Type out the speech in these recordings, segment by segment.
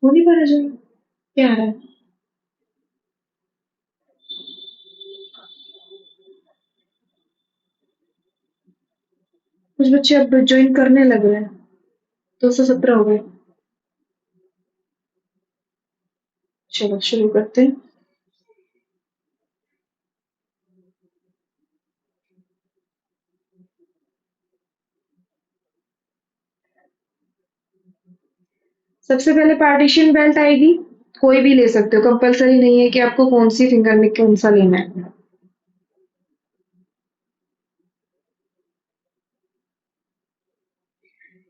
हो नहीं पा रहा जो क्या आ रहा है। कुछ बच्चे अब ज्वाइन करने लग रहे हैं। 217 हो गए। चलो शुरू करते हैं। सबसे पहले पार्टीशन बेल्ट आएगी। कोई भी ले सकते हो, कंपलसरी नहीं है कि आपको कौन सी फिंगर में कौन सा लेना है।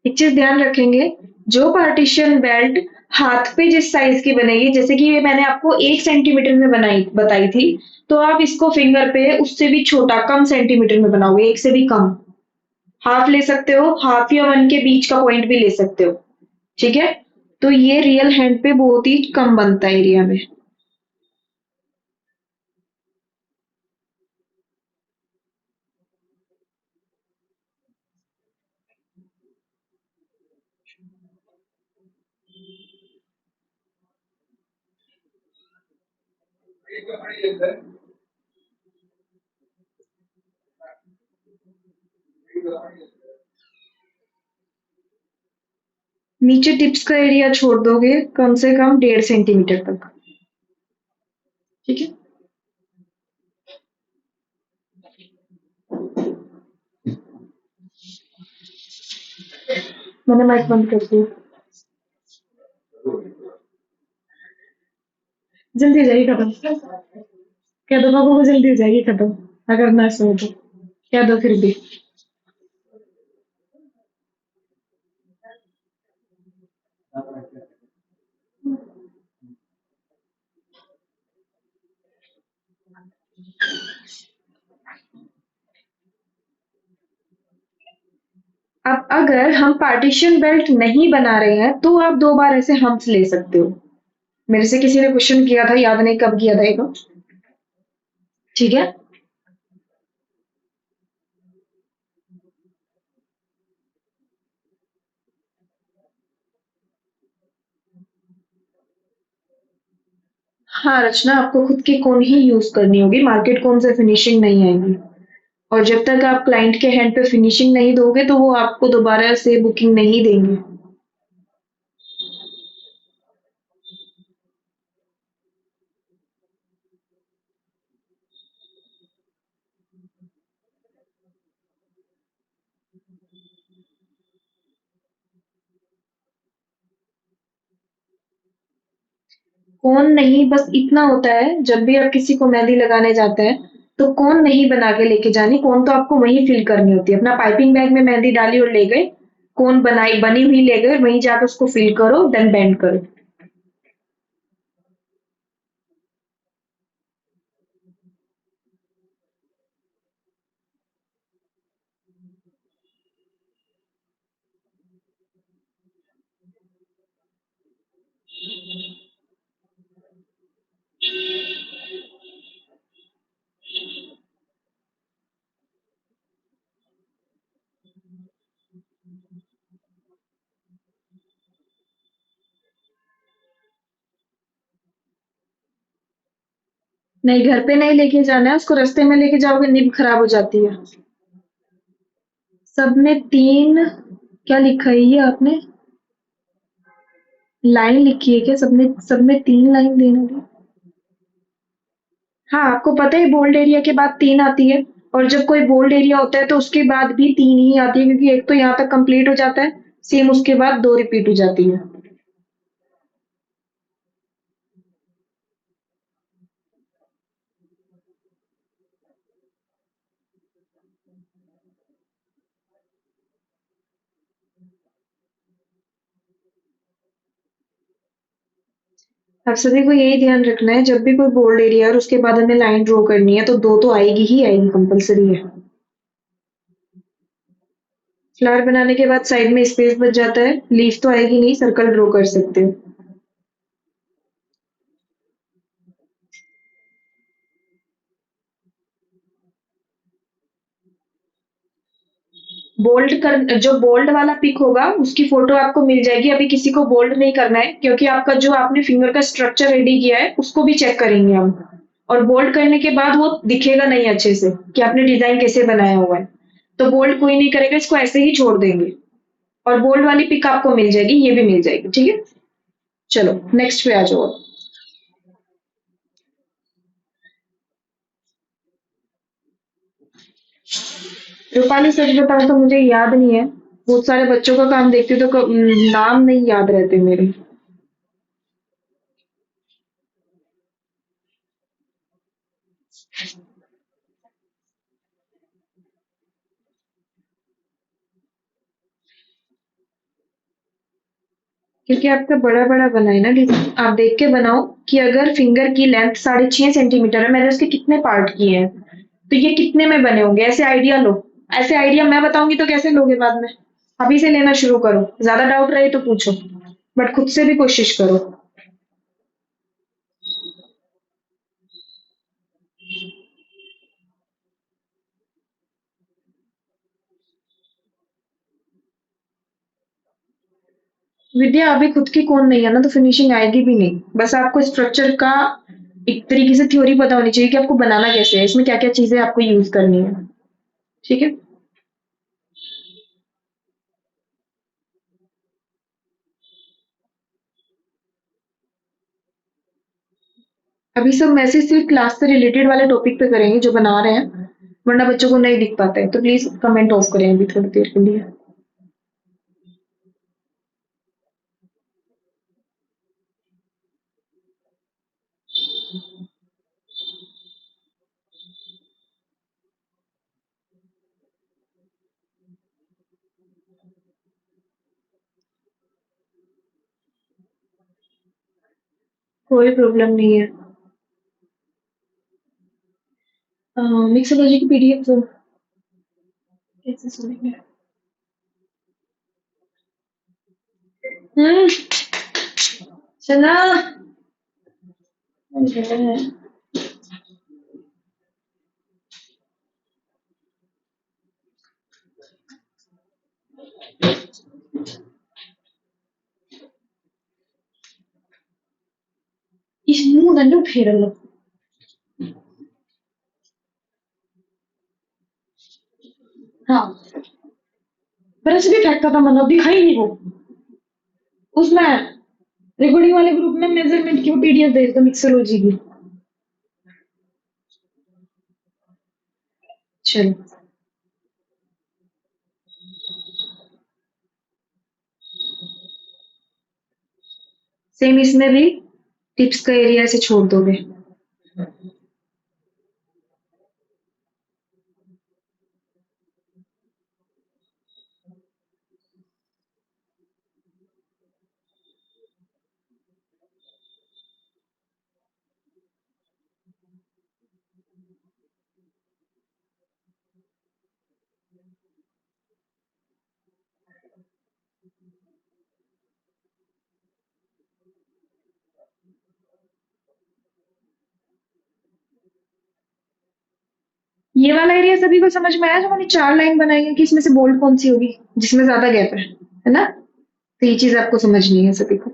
एक चीज ध्यान रखेंगे, जो पार्टीशन बेल्ट हाथ पे जिस साइज की बनेगी, जैसे कि ये मैंने आपको 1 सेंटीमीटर में बनाई बताई थी, तो आप इसको फिंगर पे उससे भी छोटा कम सेंटीमीटर में बनाओगे, एक से भी कम। हाफ ले सकते हो, हाफ या 1 के बीच का पॉइंट भी ले सकते हो। ठीक है। तो ये रियल हैंड पे बहुत ही कम बनता है एरिया में। नीचे टिप्स का एरिया छोड़ दोगे कम से कम 1.5 सेंटीमीटर तक। ठीक है। मैंने माइक बंद कर दिया। जल्दी हो जाएगी खत्म। कह दो पापा को जल्दी हो जाएगी खत्म। अगर ना सुनो तो कह दो फिर भी। अब अगर हम पार्टीशन बेल्ट नहीं बना रहे हैं तो आप 2 बार ऐसे हम्प्स ले सकते हो। मेरे से किसी ने क्वेश्चन किया था, याद नहीं कब किया था ये तो। ठीक है। हाँ रचना, आपको खुद की कोन ही यूज करनी होगी, मार्केट कोन से फिनिशिंग नहीं आएगी। और जब तक आप क्लाइंट के हैंड पे फिनिशिंग नहीं दोगे तो वो आपको दोबारा से बुकिंग नहीं देंगे। कोन नहीं, बस इतना होता है, जब भी आप किसी को मेहंदी लगाने जाते हैं तो कोन नहीं बना के लेके जानी, कोन तो आपको वहीं फिल करनी होती है। अपना पाइपिंग बैग में मेहंदी डाली और ले गए, कोन बनाई बनी हुई ले गए, वहीं जाकर उसको फिल करो, देन बेंड करो। नहीं, घर पे नहीं लेके जाना है उसको, रास्ते में लेके जाओगे निब खराब हो जाती है। सब में 3। क्या लिखा है ये आपने? लाइन लिखी है क्या? सब में 3 लाइन देना है। हाँ, आपको पता है बोल्ड एरिया के बाद 3 आती है। और जब कोई बोल्ड एरिया होता है तो उसके बाद भी 3 ही आती है, क्योंकि एक तो यहाँ तक कंप्लीट हो जाता है, सेम उसके बाद 2 रिपीट हो जाती है। अब सभी को यही ध्यान रखना है, जब भी कोई बोल्ड एरिया और उसके बाद हमें लाइन ड्रॉ करनी है तो 2 तो आएगी ही आएगी, कंपलसरी है। फ्लावर बनाने के बाद साइड में स्पेस बच जाता है, लीफ तो आएगी नहीं, सर्कल ड्रॉ कर सकते हो। बोल्ड कर जो बोल्ड वाला पिक होगा उसकी फोटो आपको मिल जाएगी। अभी किसी को बोल्ड नहीं करना है क्योंकि आपका जो आपने फिंगर का स्ट्रक्चर रेडी किया है उसको भी चेक करेंगे हम। और बोल्ड करने के बाद वो दिखेगा नहीं अच्छे से कि आपने डिजाइन कैसे बनाया हुआ है। तो बोल्ड कोई नहीं करेगा, इसको ऐसे ही छोड़ देंगे। और बोल्ड वाली पिक आपको मिल जाएगी, ये भी मिल जाएगी, ठीक है। चलो नेक्स्ट पे आ जाओ। रूपाली सच बताऊं तो मुझे याद नहीं है। बहुत सारे बच्चों का काम देखती हूँ तो नाम नहीं याद रहते मेरे। क्योंकि आपका बड़ा बड़ा बना है ना डिजाइन, आप देख के बनाओ कि अगर फिंगर की लेंथ 6.5 सेंटीमीटर है, मैंने उसके कितने पार्ट किए हैं, तो ये कितने में बने होंगे, ऐसे आइडिया लो। ऐसे आइडिया मैं बताऊंगी तो कैसे लोगे बाद में। अभी से लेना शुरू करो, ज्यादा डाउट रहे तो पूछो, बट खुद से भी कोशिश करो। विद्या अभी खुद की कौन नहीं है ना, तो फिनिशिंग आएगी भी नहीं। बस आपको स्ट्रक्चर का एक तरीके से थ्योरी पता होनी चाहिए कि आपको बनाना कैसे है, इसमें क्या क्या चीजें आपको यूज करनी है, ठीक है। अभी सब मैसेज सिर्फ क्लास से रिलेटेड वाले टॉपिक पे करेंगे जो बना रहे हैं, वरना बच्चों को नहीं दिख पाता है, तो प्लीज कमेंट ऑफ करें अभी थोड़ी देर के लिए। कोई प्रॉब्लम नहीं है। मिक्सोलॉजी की पीडीएफ तो कैसे सुनेंगे। हम्म। चला। इस मुंह दंडो फेर लो। हाँ, ब्रश भी फेंका था, मतलब दिखाई नहीं वो उसमें रिकॉर्डिंग वाले ग्रुप में मेजरमेंट की पीडीएफ भेज दो मिक्सोलॉजी की। चलो। सेम इसमें भी टिप्स का एरिया से छोड़ दोगे। ये वाला एरिया सभी को समझ में आया जो मैंने 4 लाइन बनाई है कि इसमें से बोल्ड कौन सी होगी जिसमें ज्यादा गैप है ना। तो ये चीज आपको समझनी है सभी को।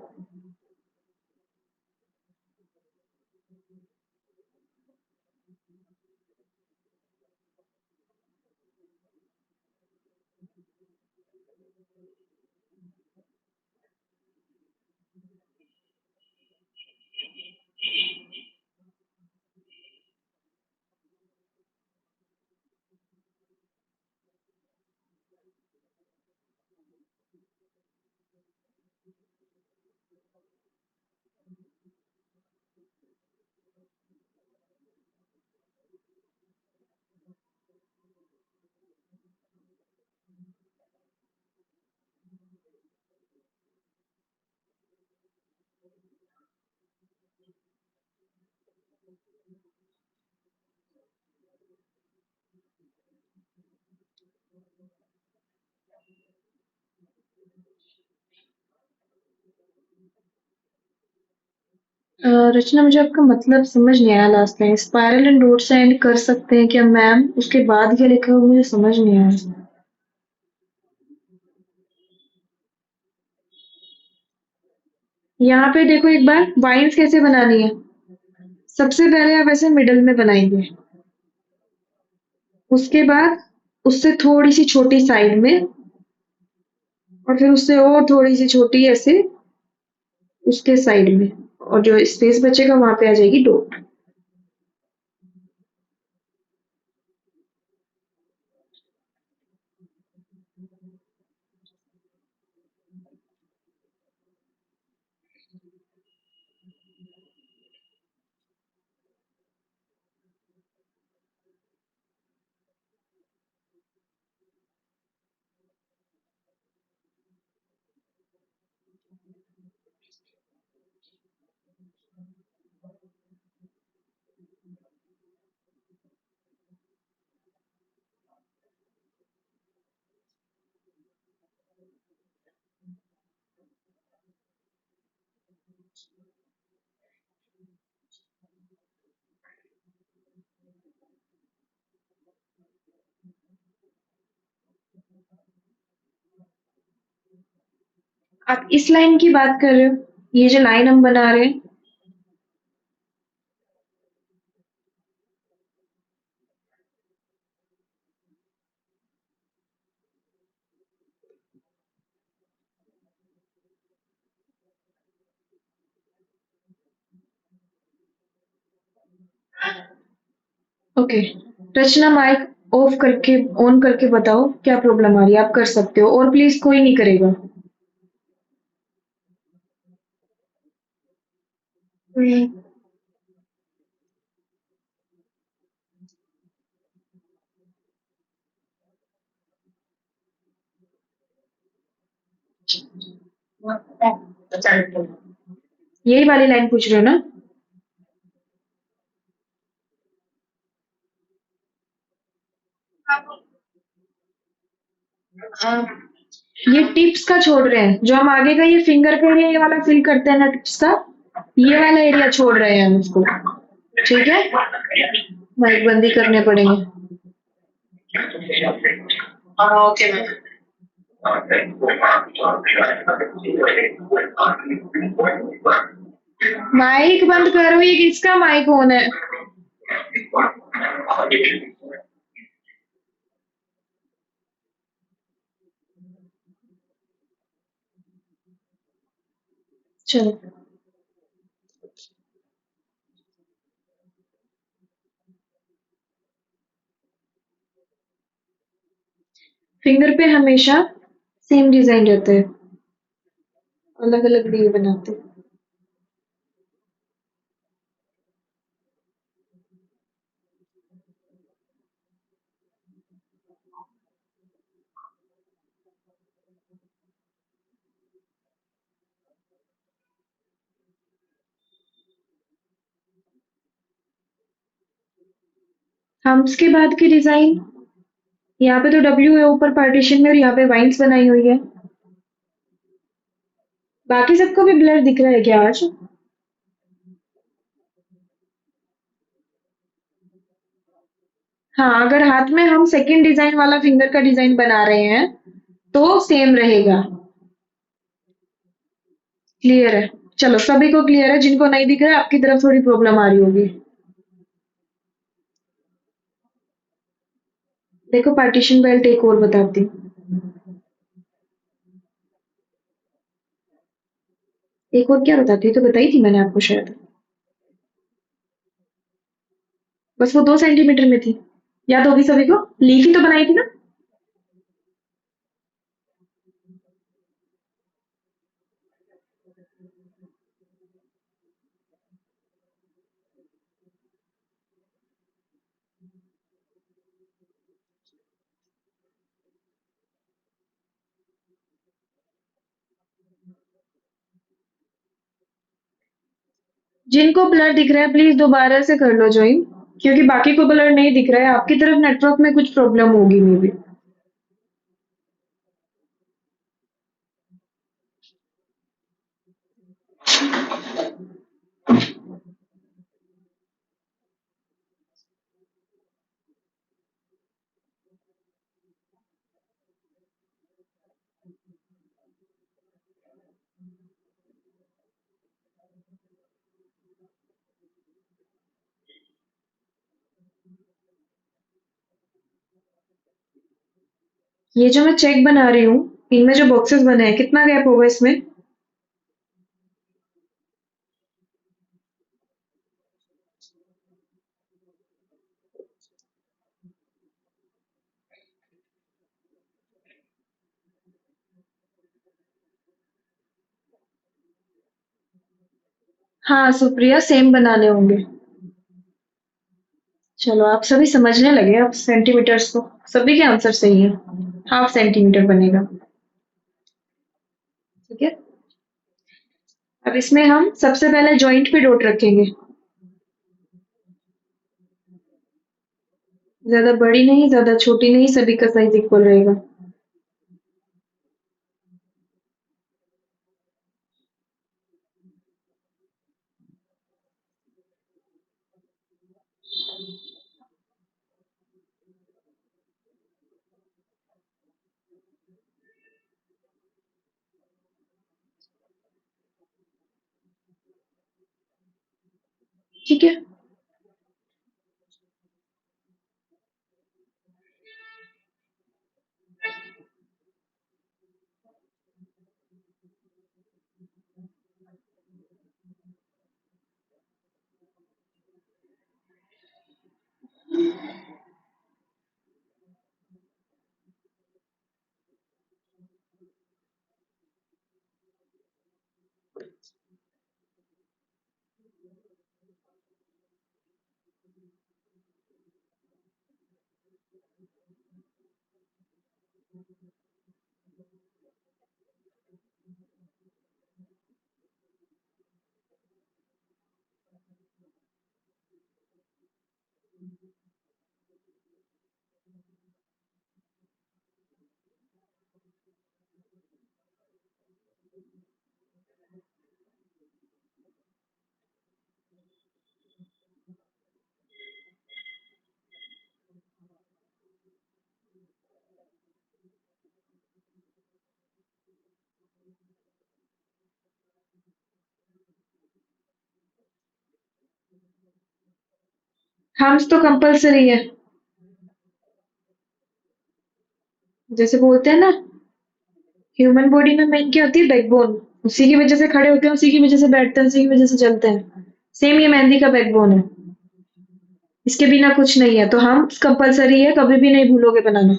रचना मुझे आपका मतलब समझ नहीं आया last line, spiral and dot से एंड कर सकते हैं क्या मैम, उसके बाद क्या लिखा हुआ मुझे समझ नहीं आया। यहाँ पे देखो एक बार वाइन्स कैसे बनानी है। सबसे पहले आप ऐसे मिडल में बनाएंगे, उसके बाद उससे थोड़ी सी छोटी साइड में, और फिर उससे और थोड़ी सी छोटी ऐसे उसके साइड में, और जो स्पेस बचेगा वहां पे आ जाएगी डॉट। आप इस लाइन की बात कर रहे हो, ये जो लाइन हम बना रहे हैं। ओके, रचना माइक ऑफ करके ऑन करके बताओ क्या प्रॉब्लम आ रही है। आप कर सकते हो, और प्लीज कोई नहीं करेगा। हम्म, यही वाली लाइन पूछ रहे हो ना। ये टिप्स का छोड़ रहे हैं, जो हम आगे का ये फिंगर का एरिया ये वाला फिल करते हैं ना टिप्स का, ये वाला एरिया छोड़ रहे हैं हम उसको। ठीक है, माइक बंद ही करने पड़ेंगे। Okay ma'am. माइक बंद करो, ये किसका माइक ऑन है। चलो, फिंगर पे हमेशा सेम डिजाइन रहता है, अलग अलग नहीं बनाते। हम्स के बाद की डिजाइन, यहाँ पे तो डब्ल्यू है ऊपर पार्टीशन में, और यहाँ पे वाइंस बनाई हुई है। बाकी सबको भी ब्लर दिख रहा है क्या आज। हाँ, अगर हाथ में हम सेकंड डिजाइन वाला फिंगर का डिजाइन बना रहे हैं तो सेम रहेगा। क्लियर है। चलो, सभी को क्लियर है, जिनको नहीं दिख रहा है आपकी तरफ थोड़ी प्रॉब्लम आ रही होगी। देखो, पार्टीशन बेल्ट एक और बताती हूँ। एक और क्या बताती हूँ, तो बताई थी मैंने आपको शायद। बस वो 2 सेंटीमीटर में थी। याद होगी सभी को, लीफ ही तो बनाई थी ना। जिनको ब्लर दिख रहा है प्लीज दोबारा से कर लो ज्वाइन, क्योंकि बाकी को ब्लर नहीं दिख रहा है, आपकी तरफ नेटवर्क में कुछ प्रॉब्लम होगी मे बी। ये जो मैं चेक बना रही हूँ, इनमें जो बॉक्सेस बने हैं, कितना गैप होगा इसमें? हाँ सुप्रिया, सेम बनाने होंगे। चलो आप सभी समझने लगे अब सेंटीमीटर्स को। सभी के आंसर सही है। 1/2 सेंटीमीटर बनेगा। ठीक है। अब इसमें हम सबसे पहले जॉइंट पे डॉट रखेंगे। ज्यादा बड़ी नहीं, ज्यादा छोटी नहीं, सभी का साइज इक्वल रहेगा। ठीक है। हम्स तो कंपलसरी है। जैसे बोलते हैं ना, ह्यूमन बॉडी में मेन क्या होती है? बैकबोन। उसी की वजह से खड़े होते हैं, उसी की वजह से बैठते हैं, उसी की वजह से चलते हैं। सेम ये मेहंदी का बैकबोन है। इसके बिना कुछ नहीं है, तो हम कंपलसरी है, कभी भी नहीं भूलोगे बनाना।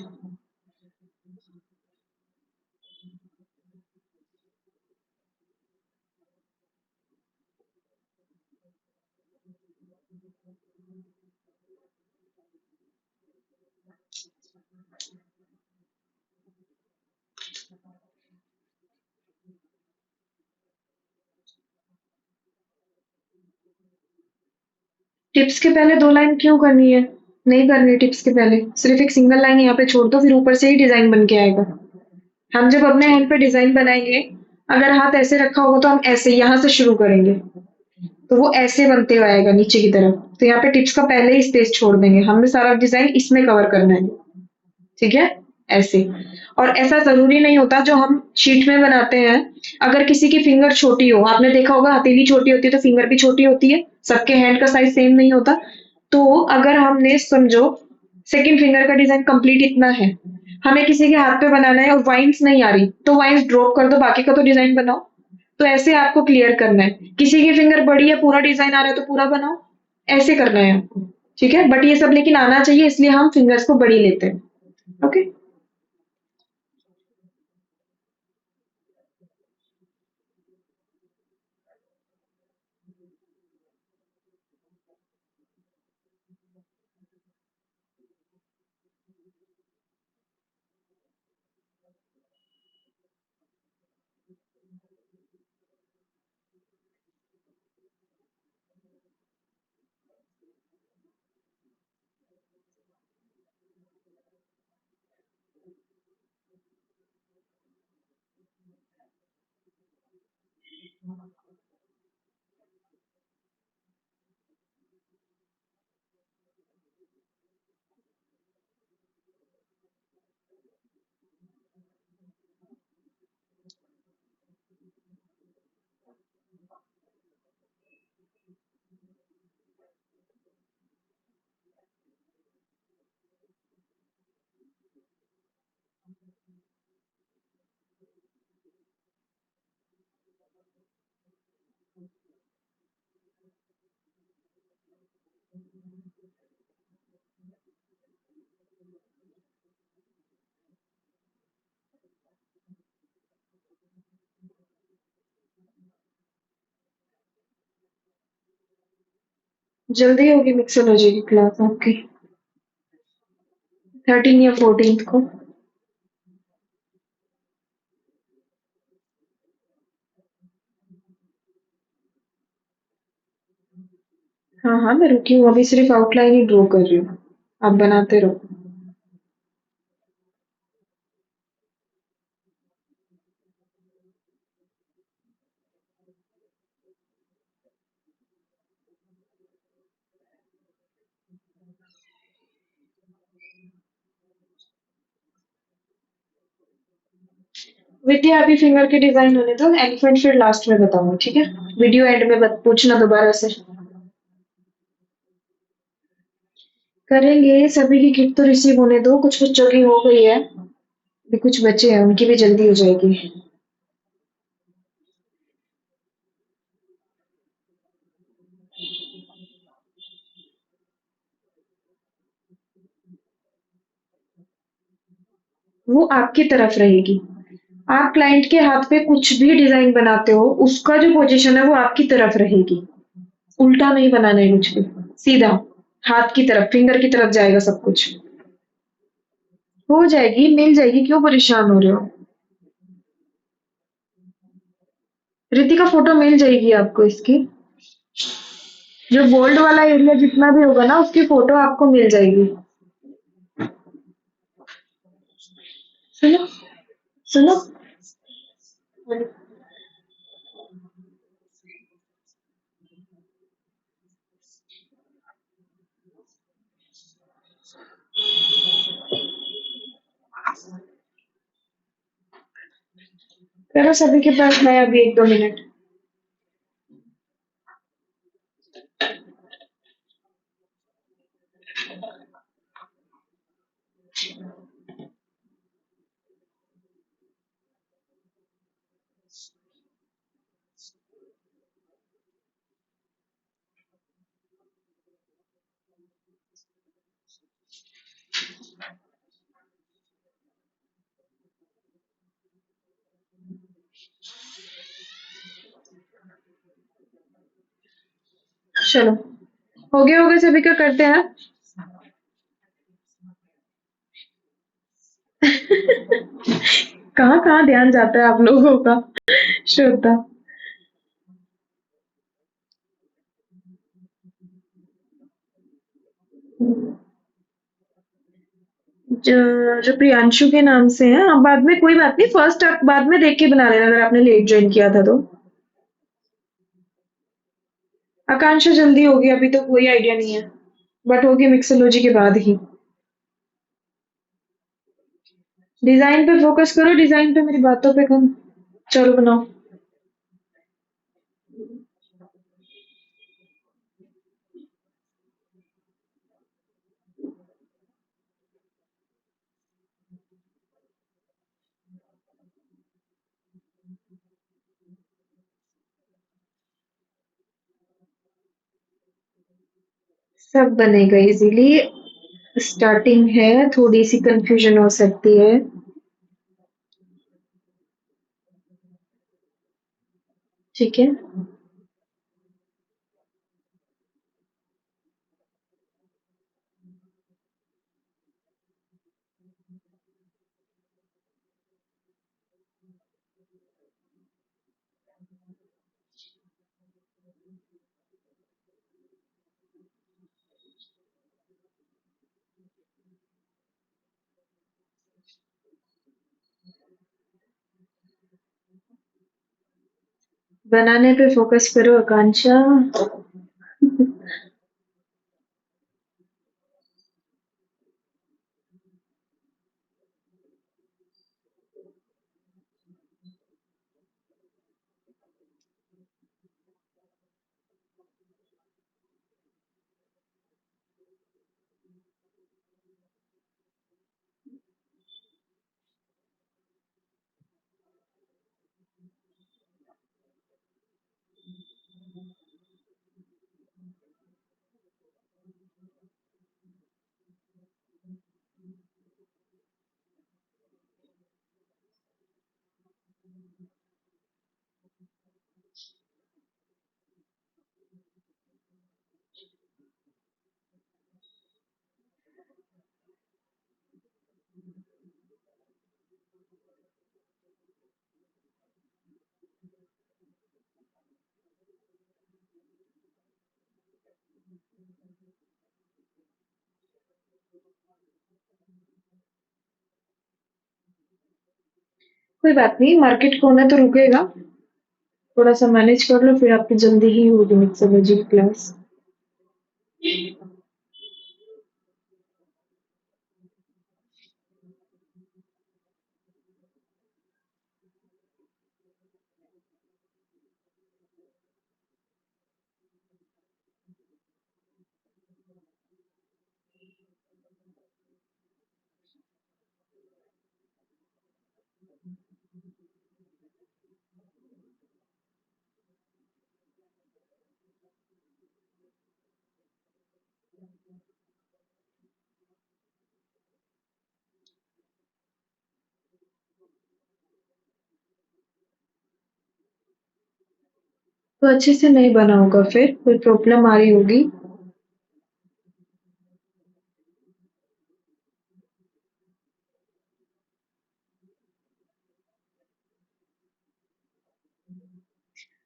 टिप्स के पहले दो लाइन क्यों करनी है? नहीं करनी टिप्स के पहले, सिर्फ एक सिंगल लाइन यहाँ पे छोड़ दो, फिर ऊपर से ही डिजाइन बन के आएगा। हम जब अपने हैंड पे डिजाइन बनाएंगे, अगर हाथ ऐसे रखा होगा तो हम ऐसे यहाँ से शुरू करेंगे, तो वो ऐसे बनते हुए आएगा नीचे की तरफ। तो यहाँ पे टिप्स का पहले ही स्पेस छोड़ देंगे, हमने सारा डिजाइन इसमें कवर करना है। ठीक है। ऐसे। और ऐसा जरूरी नहीं होता जो हम शीट में बनाते हैं। अगर किसी की फिंगर छोटी हो, आपने देखा होगा हथेली छोटी होती है तो फिंगर भी छोटी होती है, सबके हैंड का साइज सेम नहीं होता। तो अगर हमने समझो सेकंड फिंगर का डिजाइन कंप्लीट इतना है, हमें किसी के हाथ पे बनाना है और वाइंस नहीं आ रही, तो वाइंस ड्रॉप कर दो, बाकी का तो डिजाइन बनाओ। तो ऐसे आपको क्लियर करना है। किसी की फिंगर बड़ी है, पूरा डिजाइन आ रहा है तो पूरा बनाओ। ऐसे करना है आपको। ठीक है, बट ये सब लेकिन आना चाहिए, इसलिए हम फिंगर्स को बड़ी लेते हैं। ओके। जल्दी होगी मिक्सोलॉजी की क्लास आपकी? 13 या 14 को? हाँ हाँ, मैं रुकी हूँ, अभी सिर्फ आउटलाइन ही ड्रॉ कर रही हूँ। आप बनाते रहो। विद्या, अभी फिंगर के डिजाइन होने दो, एलिफेंट फिर लास्ट में बताऊंगा, ठीक है? वीडियो एंड में पूछना दोबारा से। करेंगे, सभी की किट तो रिसीव होने दो, कुछ बच्चों की हो गई है, अभी कुछ बच्चे हैं उनकी भी जल्दी हो जाएगी। वो आपकी तरफ रहेगी। आप क्लाइंट के हाथ पे कुछ भी डिजाइन बनाते हो, उसका जो पोजीशन है वो आपकी तरफ रहेगी। उल्टा नहीं बनाना है कुछ भी, सीधा हाथ की तरफ, फिंगर की तरफ जाएगा सब कुछ। हो जाएगी, मिल जाएगी, क्यों परेशान हो रहे हो? रितिका, फोटो मिल जाएगी आपको इसकी। जो बोल्ड वाला एरिया जितना भी होगा ना, उसकी फोटो आपको मिल जाएगी। सुनो, सुनो। चलो, सभी के पास है अभी 1-2 मिनट। चलो, हो गया सभी का, करते हैं। कहाँ कहाँ ध्यान जाता है आप लोगों का। श्रद्धा। जो जो प्रियांशु के नाम से है, आप बाद में, कोई बात नहीं, फर्स्ट आप बाद में देख के बना लेना अगर आपने लेट ज्वाइन किया था तो। आकांक्षा जल्दी होगी, अभी तो कोई आइडिया नहीं है, बट होगी मिक्सोलॉजी के बाद ही। डिजाइन पे फोकस करो, डिजाइन पे, मेरी बातों पे कम। चलो बनाओ। सब बनेगा इजीली। स्टार्टिंग है, थोड़ी सी कंफ्यूजन हो सकती है। ठीक है। बनाने पे फोकस करो आकांक्षा। कोई बात नहीं, मार्केट खोना तो रुकेगा। थोड़ा सा मैनेज कर लो, फिर आपकी जल्दी ही होगी मिक्सोलॉजी की क्लास। तो अच्छे से नहीं बना होगा, फिर कोई प्रॉब्लम आ रही होगी।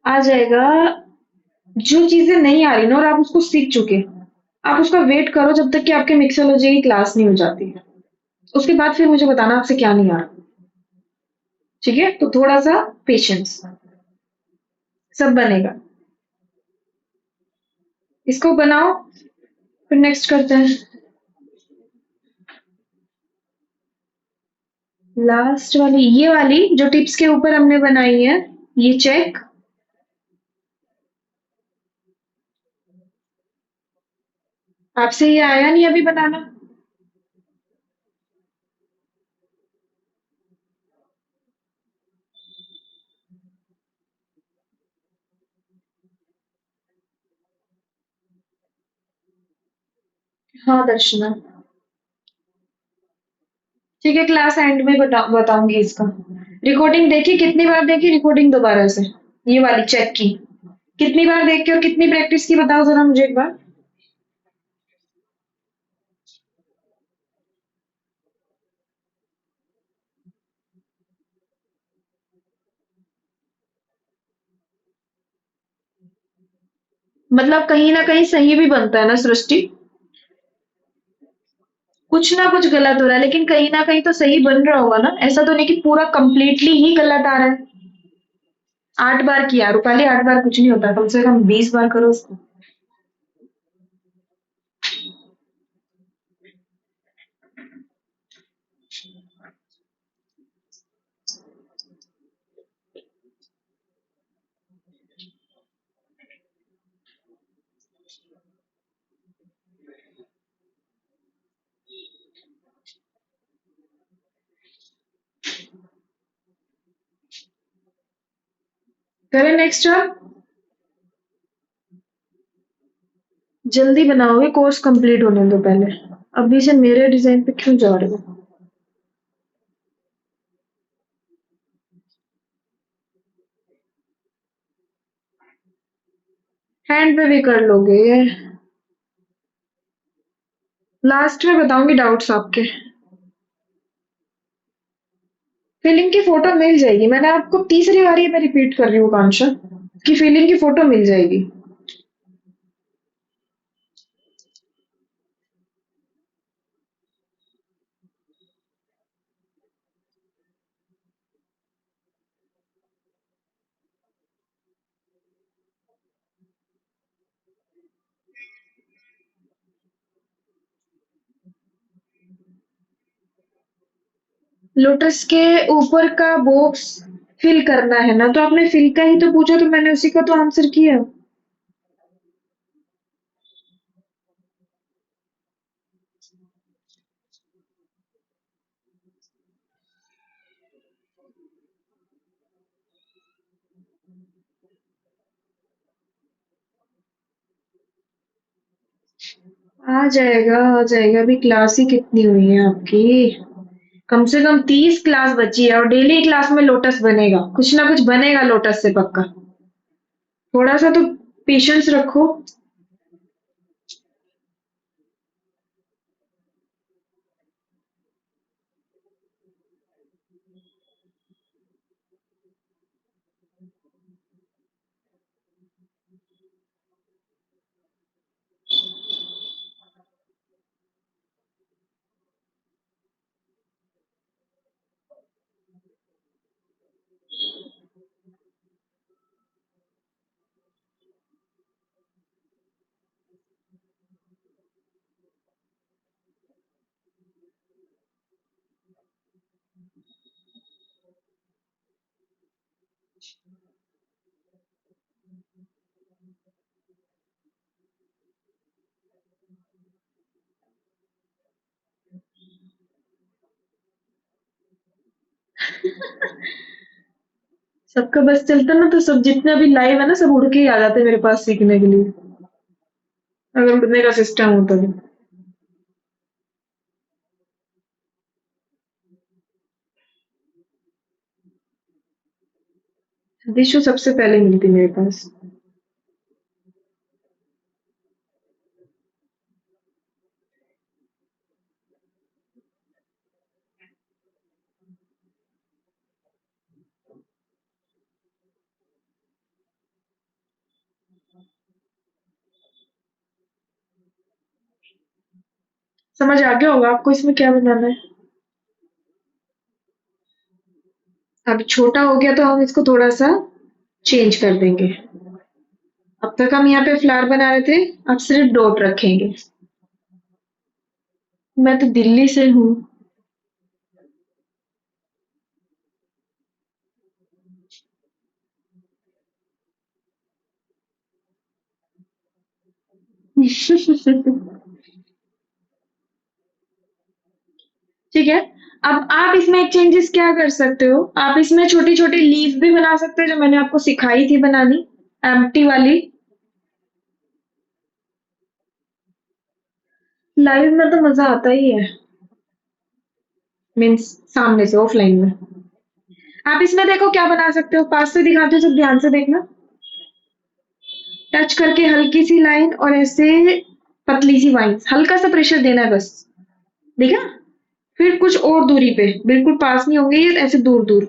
आ जाएगा। जो चीजें नहीं आ रही ना और आप उसको सीख चुके, आप उसका वेट करो जब तक कि आपके मिक्सोलॉजी की क्लास नहीं हो जाती। उसके बाद फिर मुझे बताना आपसे क्या नहीं आ रहा। ठीक है, तो थोड़ा सा पेशेंस, सब बनेगा। इसको बनाओ, फिर नेक्स्ट करते हैं। लास्ट वाली, ये वाली जो टिप्स के ऊपर हमने बनाई है, ये चेक। आपसे ये आया नहीं अभी बनाना? हाँ दर्शना। ठीक है, क्लास एंड में बताऊंगी इसका। रिकॉर्डिंग देखी, कितनी बार देखी रिकॉर्डिंग दोबारा से? ये वाली चेक की कितनी बार देख के और कितनी प्रैक्टिस की, बताओ जरा मुझे एक बार। मतलब कहीं ना कहीं सही भी बनता है ना सृष्टि? कुछ ना कुछ गलत हो रहा है, लेकिन कहीं ना कहीं तो सही बन रहा होगा ना, ऐसा तो नहीं कि पूरा कंप्लीटली ही गलत आ रहा है। 8 बार किया रूपाली, 8 बार कुछ नहीं होता, कम से कम 20 बार करो उसको। करें नेक्स्ट आप। जल्दी बनाओगे, कोर्स कंप्लीट होने दो पहले। अभी से मेरे डिजाइन पे क्यों जा रहे हो? हैंड पे भी कर लोगे? लास्ट में बताऊंगी डाउट्स आपके। फीलिंग की फोटो मिल जाएगी, मैंने आपको तीसरी बार ये मैं रिपीट कर रही हूँ कांशा, कि फीलिंग की फोटो मिल जाएगी। लोटस के ऊपर का बॉक्स फिल करना है ना, तो आपने फिल का ही तो पूछा, तो मैंने उसी का तो आंसर किया। आ जाएगा आ जाएगा, अभी क्लास ही कितनी हुई है आपकी। कम से कम 30 क्लास बची है और डेली क्लास में लोटस बनेगा, कुछ ना कुछ बनेगा लोटस से पक्का। थोड़ा सा तो पेशेंस रखो। सबका बस चलता ना तो सब जितने अभी लाइव है ना सब उड़ के ही आ जाते मेरे पास सीखने के लिए, अगर उड़ने का सिस्टम होता तो। दिशु सबसे पहले मिलती मेरे पास। समझ आ गया होगा आपको इसमें क्या बनाना है। अब छोटा हो गया तो हम इसको थोड़ा सा चेंज कर देंगे। अब तक हम यहाँ पे फ्लावर बना रहे थे, अब सिर्फ डॉट रखेंगे। मैं तो दिल्ली से हूँ। ठीक है। अब आप इसमें एक चेंजेस क्या कर सकते हो, आप इसमें छोटी छोटी लीफ भी बना सकते हो जो मैंने आपको सिखाई थी बनानी, एम्प्टी वाली। लाइव में तो मजा आता ही है, मीन्स सामने से ऑफलाइन में। आप इसमें देखो क्या बना सकते हो, पास से दिखाते हो सब ध्यान से देखना। टच करके हल्की सी लाइन और ऐसे पतली सी वाइन, हल्का सा प्रेशर देना है बस। देखा। फिर कुछ और दूरी पे, बिल्कुल पास नहीं होंगे ये, ऐसे दूर दूर।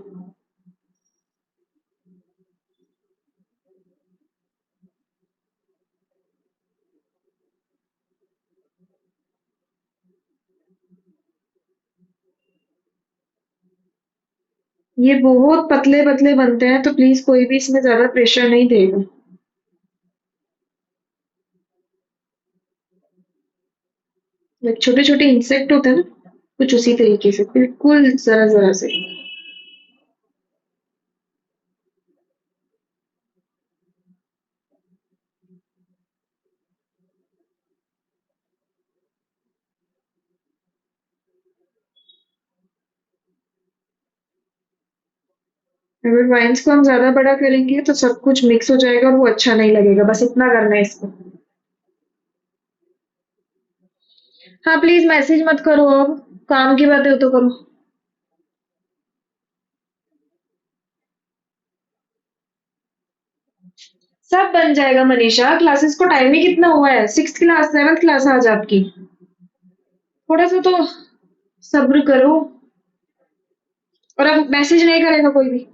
ये बहुत पतले पतले बनते हैं तो प्लीज कोई भी इसमें ज्यादा प्रेशर नहीं देगा। लाइक छोटे छोटे इंसेक्ट होते हैं ना, कुछ उसी तरीके से बिल्कुल जरा जरा से। अगर वाइन्स को हम ज्यादा बड़ा करेंगे तो सब कुछ मिक्स हो जाएगा और वो अच्छा नहीं लगेगा, बस इतना करना है इसको। हाँ प्लीज मैसेज मत करो अब, काम की बातें हो तो करो। सब बन जाएगा मनीषा, क्लासेस को टाइम ही कितना हुआ है, 6th क्लास 7th क्लास आज आपकी। थोड़ा सा तो सब्र करो। और अब मैसेज नहीं करेगा कोई भी।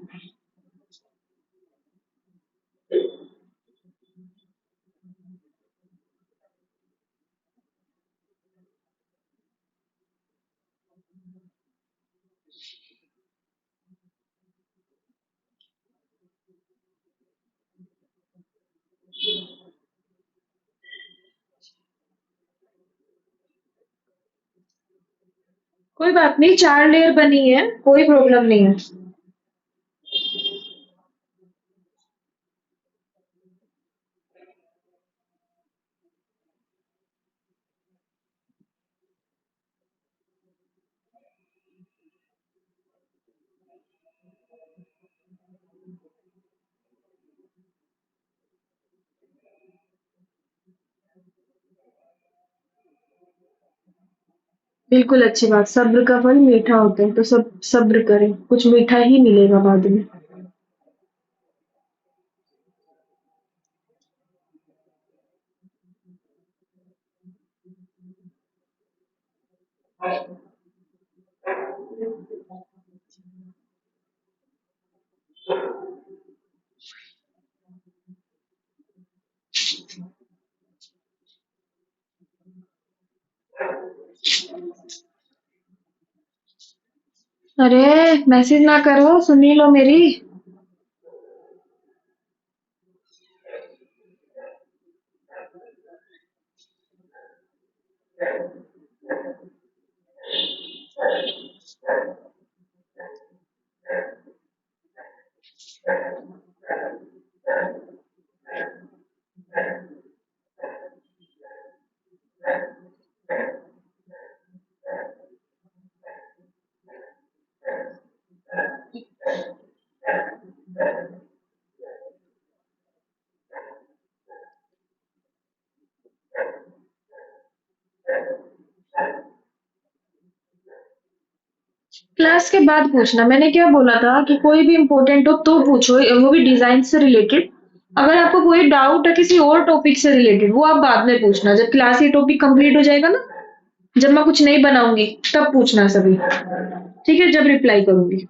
कोई बात नहीं, 4 लेयर बनी है, कोई प्रॉब्लम नहीं है। बिल्कुल अच्छी बात। सब्र का फल मीठा होता है, तो सब सब्र करें, कुछ मीठा ही मिलेगा बाद में। अरे मैसेज ना करो, सुन ही लो मेरी। क्लास के बाद पूछना, मैंने क्या बोला था कि कोई भी इम्पोर्टेंट हो तो पूछो, वो भी डिजाइन से रिलेटेड। अगर आपको कोई डाउट है किसी और टॉपिक से रिलेटेड, वो आप बाद में पूछना, जब क्लास ये टॉपिक कंप्लीट हो जाएगा ना, जब मैं कुछ नहीं बनाऊंगी तब पूछना सभी। ठीक है, जब रिप्लाई करूंगी।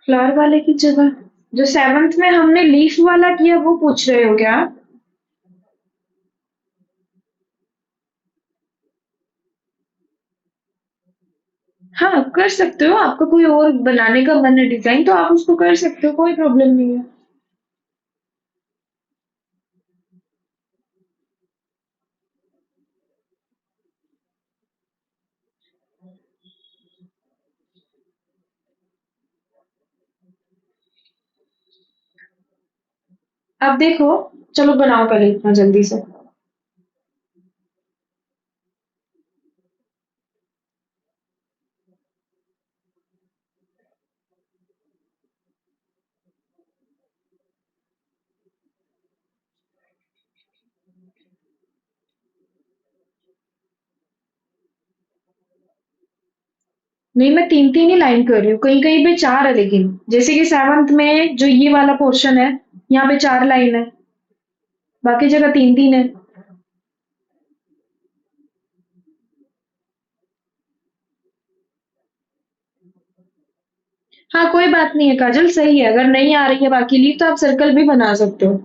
फ्लावर वाले की जगह जो सेवंथ में हमने लीफ वाला किया वो पूछ रहे हो क्या आप? हाँ, कर सकते हो। आपका कोई और बनाने का मन है डिजाइन तो आप उसको कर सकते हो, कोई प्रॉब्लम नहीं है। अब देखो, चलो बनाओ पहले इतना जल्दी से। नहीं, मैं तीन तीन ही लाइन कर रही हूँ, कहीं कहीं पे चार है, लेकिन जैसे कि सेवंथ में जो ये वाला पोर्शन है, यहाँ पे चार लाइन है, बाकी जगह तीन तीन है। हाँ, कोई बात नहीं है काजल, सही है। अगर नहीं आ रही है बाकी लीव तो आप सर्कल भी बना सकते हो।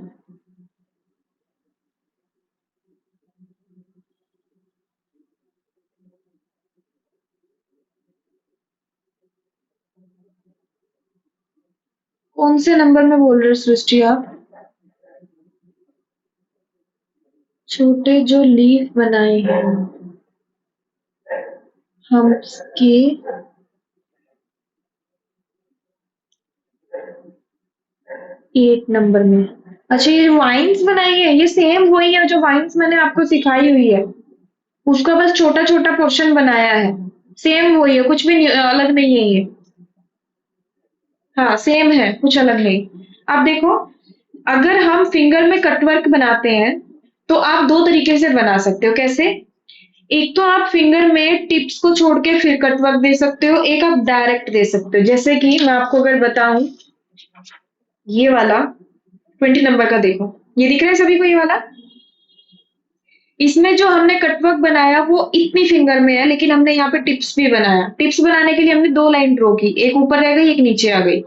कौन से नंबर में बोल रहे हो सृष्टि आप? छोटे जो लीफ बनाए हैं हम उसके 8 नंबर में। अच्छा, ये वाइन्स बनाई है, ये सेम वही है जो वाइन्स मैंने आपको सिखाई हुई है, उसका बस छोटा छोटा पोर्शन बनाया है। सेम वही है, कुछ भी अलग नहीं है ये। हाँ, सेम है, कुछ अलग नहीं। अब देखो, अगर हम फिंगर में कटवर्क बनाते हैं तो आप दो तरीके से बना सकते हो। कैसे? एक तो आप फिंगर में टिप्स को छोड़ के फिर कटवर्क दे सकते हो, एक आप डायरेक्ट दे सकते हो। जैसे कि मैं आपको अगर बताऊं, ये वाला 20 नंबर का देखो, ये दिख रहा है सभी को ये वाला? इसमें जो हमने कटवर्क बनाया वो इतनी फिंगर में है, लेकिन हमने यहाँ पे टिप्स भी बनाया। टिप्स बनाने के लिए हमने दो लाइन ड्रॉ की, एक ऊपर रह गई, एक नीचे आ गई।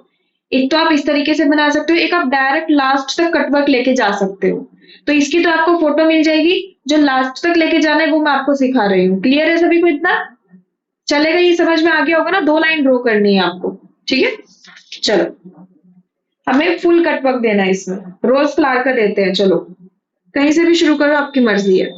एक तो आप इस तरीके से बना सकते हो, एक आप डायरेक्ट लास्ट तक कटवर्क लेके जा सकते हो। तो इसकी तो आपको फोटो मिल जाएगी। जो लास्ट तक लेके जाना है वो मैं आपको सिखा रही हूँ। क्लियर है सभी को इतना? चलेगा, ये समझ में आ गया होगा ना? दो लाइन ड्रॉ करनी है आपको। ठीक है, चलो। हमें फुल कटवर्क देना है इसमें, रोज फ्लावर का देते हैं। चलो, कहीं से भी शुरू करो, आपकी मर्जी है।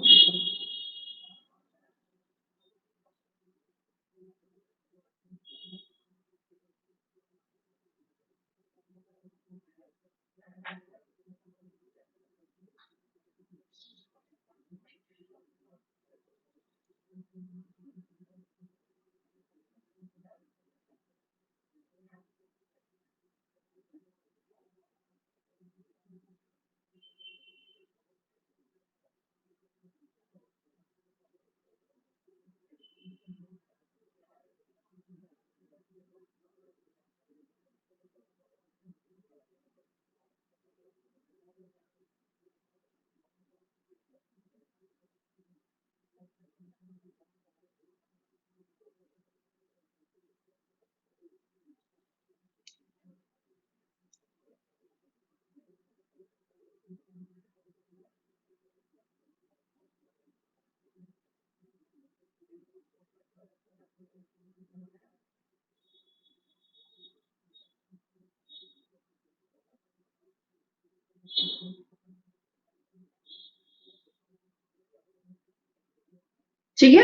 ठीक है,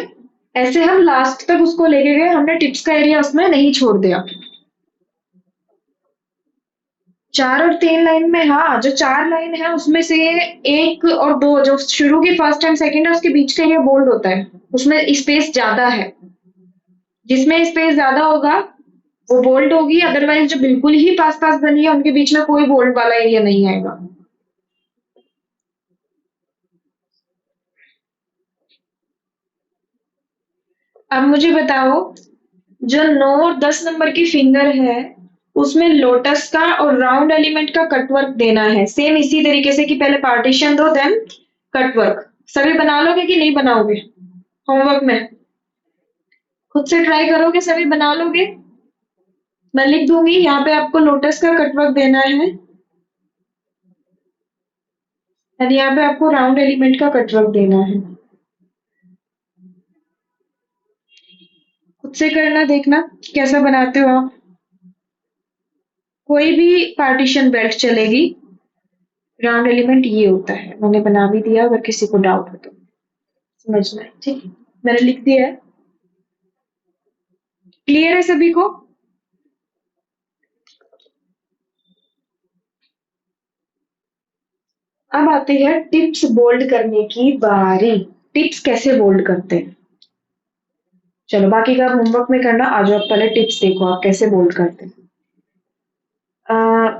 ऐसे हम लास्ट तक उसको लेके गए, हमने टिप्स का एरिया उसमें नहीं छोड़ दिया। चार और तीन लाइन में, हाँ, जो चार लाइन है उसमें से एक और दो, जो शुरू की फर्स्ट एंड सेकंड है उसके बीच का एरिया बोल्ड होता है, उसमें स्पेस ज्यादा है। जिसमें स्पेस ज्यादा होगा वो बोल्ड होगी, अदरवाइज जो बिल्कुल ही पास पास बनी है उनके बीच में कोई बोल्ड वाला एरिया नहीं आएगा। अब मुझे बताओ, जो 9 और 10 नंबर की फिंगर है उसमें लोटस का और राउंड एलिमेंट का कटवर्क देना है, सेम इसी तरीके से कि पहले पार्टीशन दो, देन कटवर्क सभी बना लोगे कि नहीं बनाओगे होमवर्क में? खुद से ट्राई करोगे, सभी बना लोगे? मैं लिख दूंगी यहाँ पे आपको लोटस का कटवर्क देना है और यहाँ पे आपको राउंड एलिमेंट का कटवर्क देना है। खुद से करना, देखना कैसा बनाते हो आप। कोई भी पार्टीशन बेल्ट चलेगी। राउंड एलिमेंट ये होता है, मैंने बना भी दिया, अगर किसी को डाउट हो तो समझना है। ठीक है, मैंने लिख दिया है। क्लियर है सभी को? अब आती है टिप्स बोल्ड करने की बारी। टिप्स कैसे बोल्ड करते हैं, चलो बाकी का आप होमवर्क में करना, आज आप पहले टिप्स देखो आप कैसे बोल्ड करते हैं।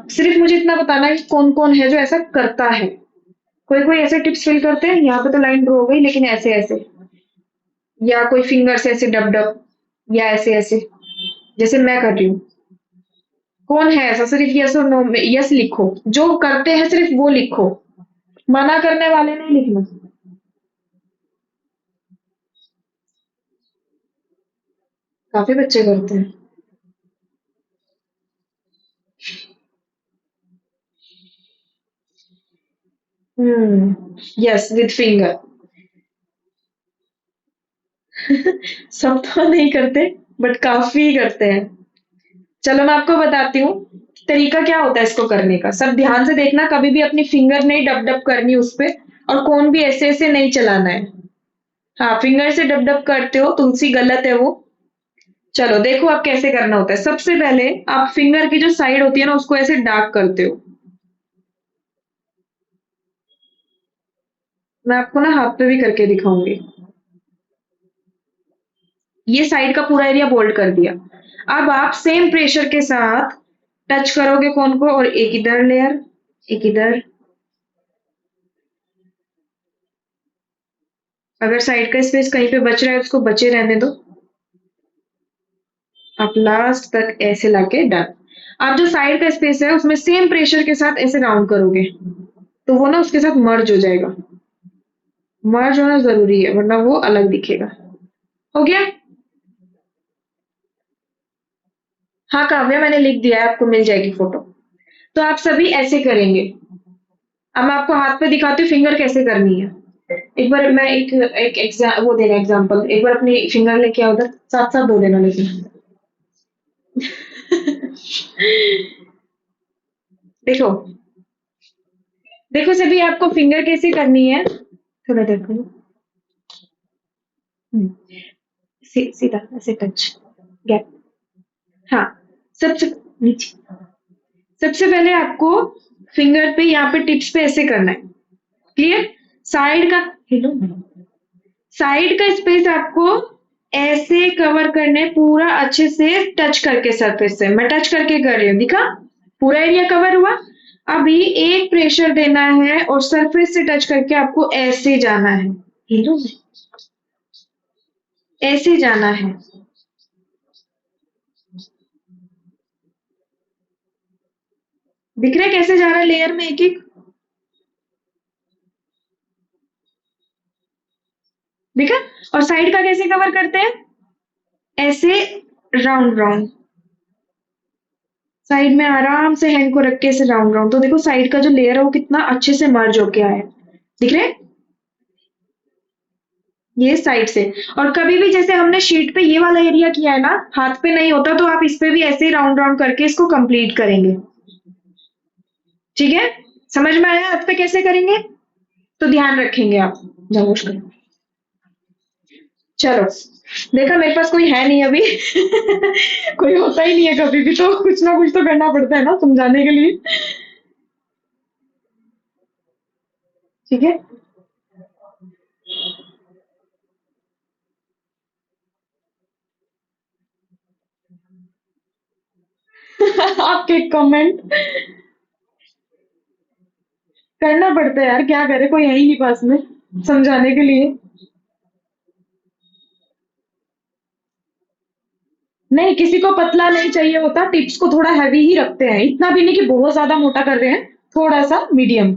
सिर्फ मुझे इतना बताना है कि कौन कौन है जो ऐसा करता है। कोई कोई ऐसे टिप्स फिल करते हैं, यहाँ पे तो लाइन ड्रॉ हो गई लेकिन ऐसे ऐसे, या कोई फिंगर से ऐसे डब डब, या ऐसे ऐसे जैसे मैं कर रही हूँ। कौन है ऐसा? सिर्फ यस और नो में यस लिखो, जो करते हैं सिर्फ वो लिखो, मना करने वाले नहीं लिखना। काफी बच्चे करते हैं। Yes with finger. सब तो नहीं करते बट काफी करते हैं। चलो मैं आपको बताती हूँ तरीका क्या होता है इसको करने का। सब ध्यान से देखना, कभी भी अपनी फिंगर नहीं डब डब करनी उस पे, और कौन भी ऐसे ऐसे नहीं चलाना है। हाँ, फिंगर से डब डब करते हो तुलसी, गलत है वो। चलो देखो आप कैसे करना होता है। सबसे पहले आप फिंगर की जो साइड होती है ना उसको ऐसे डार्क करते हो। मैं आपको ना हाथ पे भी करके दिखाऊंगी। ये साइड का पूरा एरिया बोल्ड कर दिया। अब आप सेम प्रेशर के साथ टच करोगे कौन को, और एक इधर लेयर, एक इधर। अगर साइड का स्पेस कहीं पे बच रहा है उसको बचे रहने दो। आप लास्ट तक ऐसे लाके डन। आप जो साइड का स्पेस है उसमें सेम प्रेशर के साथ ऐसे राउंड करोगे तो वो ना उसके साथ मर्ज हो जाएगा। मर्ज होना जरूरी है वरना वो अलग दिखेगा। हो गया? हाँ काव्या, मैंने लिख दिया है, आपको मिल जाएगी फोटो। तो आप सभी ऐसे करेंगे। अब मैं आपको हाथ पे दिखाती हूँ फिंगर कैसे करनी है। एक बार मैं एक एक वो देना एग्जांपल, एक बार अपनी फिंगर लेके आओ उधर, साथ साथ धो देना लेकिन। देखो, देखो सभी आपको फिंगर कैसे करनी है, थोड़ा देखो। सीधा ऐसे टच, गैप। हाँ, सबसे नीचे। सबसे पहले आपको फिंगर पे यहाँ पे टिप्स पे ऐसे करना है। क्लियर? साइड का, हेलो, साइड का स्पेस आपको ऐसे कवर करने, पूरा अच्छे से टच करके सरफेस से। मैं टच करके कर रही हूँ, दिखा? पूरा एरिया कवर हुआ। अभी एक प्रेशर देना है और सरफेस से टच करके आपको ऐसे जाना है। हेलो, ऐसे जाना है। दिख रहा है कैसे जा रहा है लेयर में एक एक? दिखा? और साइड का कैसे कवर करते हैं? ऐसे राउंड राउंड, साइड में आराम से हैंड को रख के ऐसे राउंड राउंड, तो देखो साइड का जो लेयर है वो कितना अच्छे से मर्ज होके आया है। दिख रहे हैं? ये साइड से। और कभी भी जैसे हमने शीट पे ये वाला एरिया किया है ना, हाथ पे नहीं होता तो आप इस पे भी ऐसे ही राउंड राउंड करके इसको कंप्लीट करेंगे। ठीक है? समझ में आया हाथ पे कैसे करेंगे? तो ध्यान रखेंगे आप। जाओ करो। चलो, देखा मेरे पास कोई है नहीं अभी। कोई होता ही नहीं है कभी भी, तो कुछ ना कुछ तो करना पड़ता है ना समझाने के लिए। ठीक है। आपके कमेंट करना पड़ता है यार, क्या करे, कोई है ही नहीं पास में समझाने के लिए। नहीं, किसी को पतला नहीं चाहिए होता, टिप्स को थोड़ा हैवी ही रखते हैं, इतना भी नहीं कि बहुत ज्यादा मोटा कर रहे हैं, थोड़ा सा मीडियम।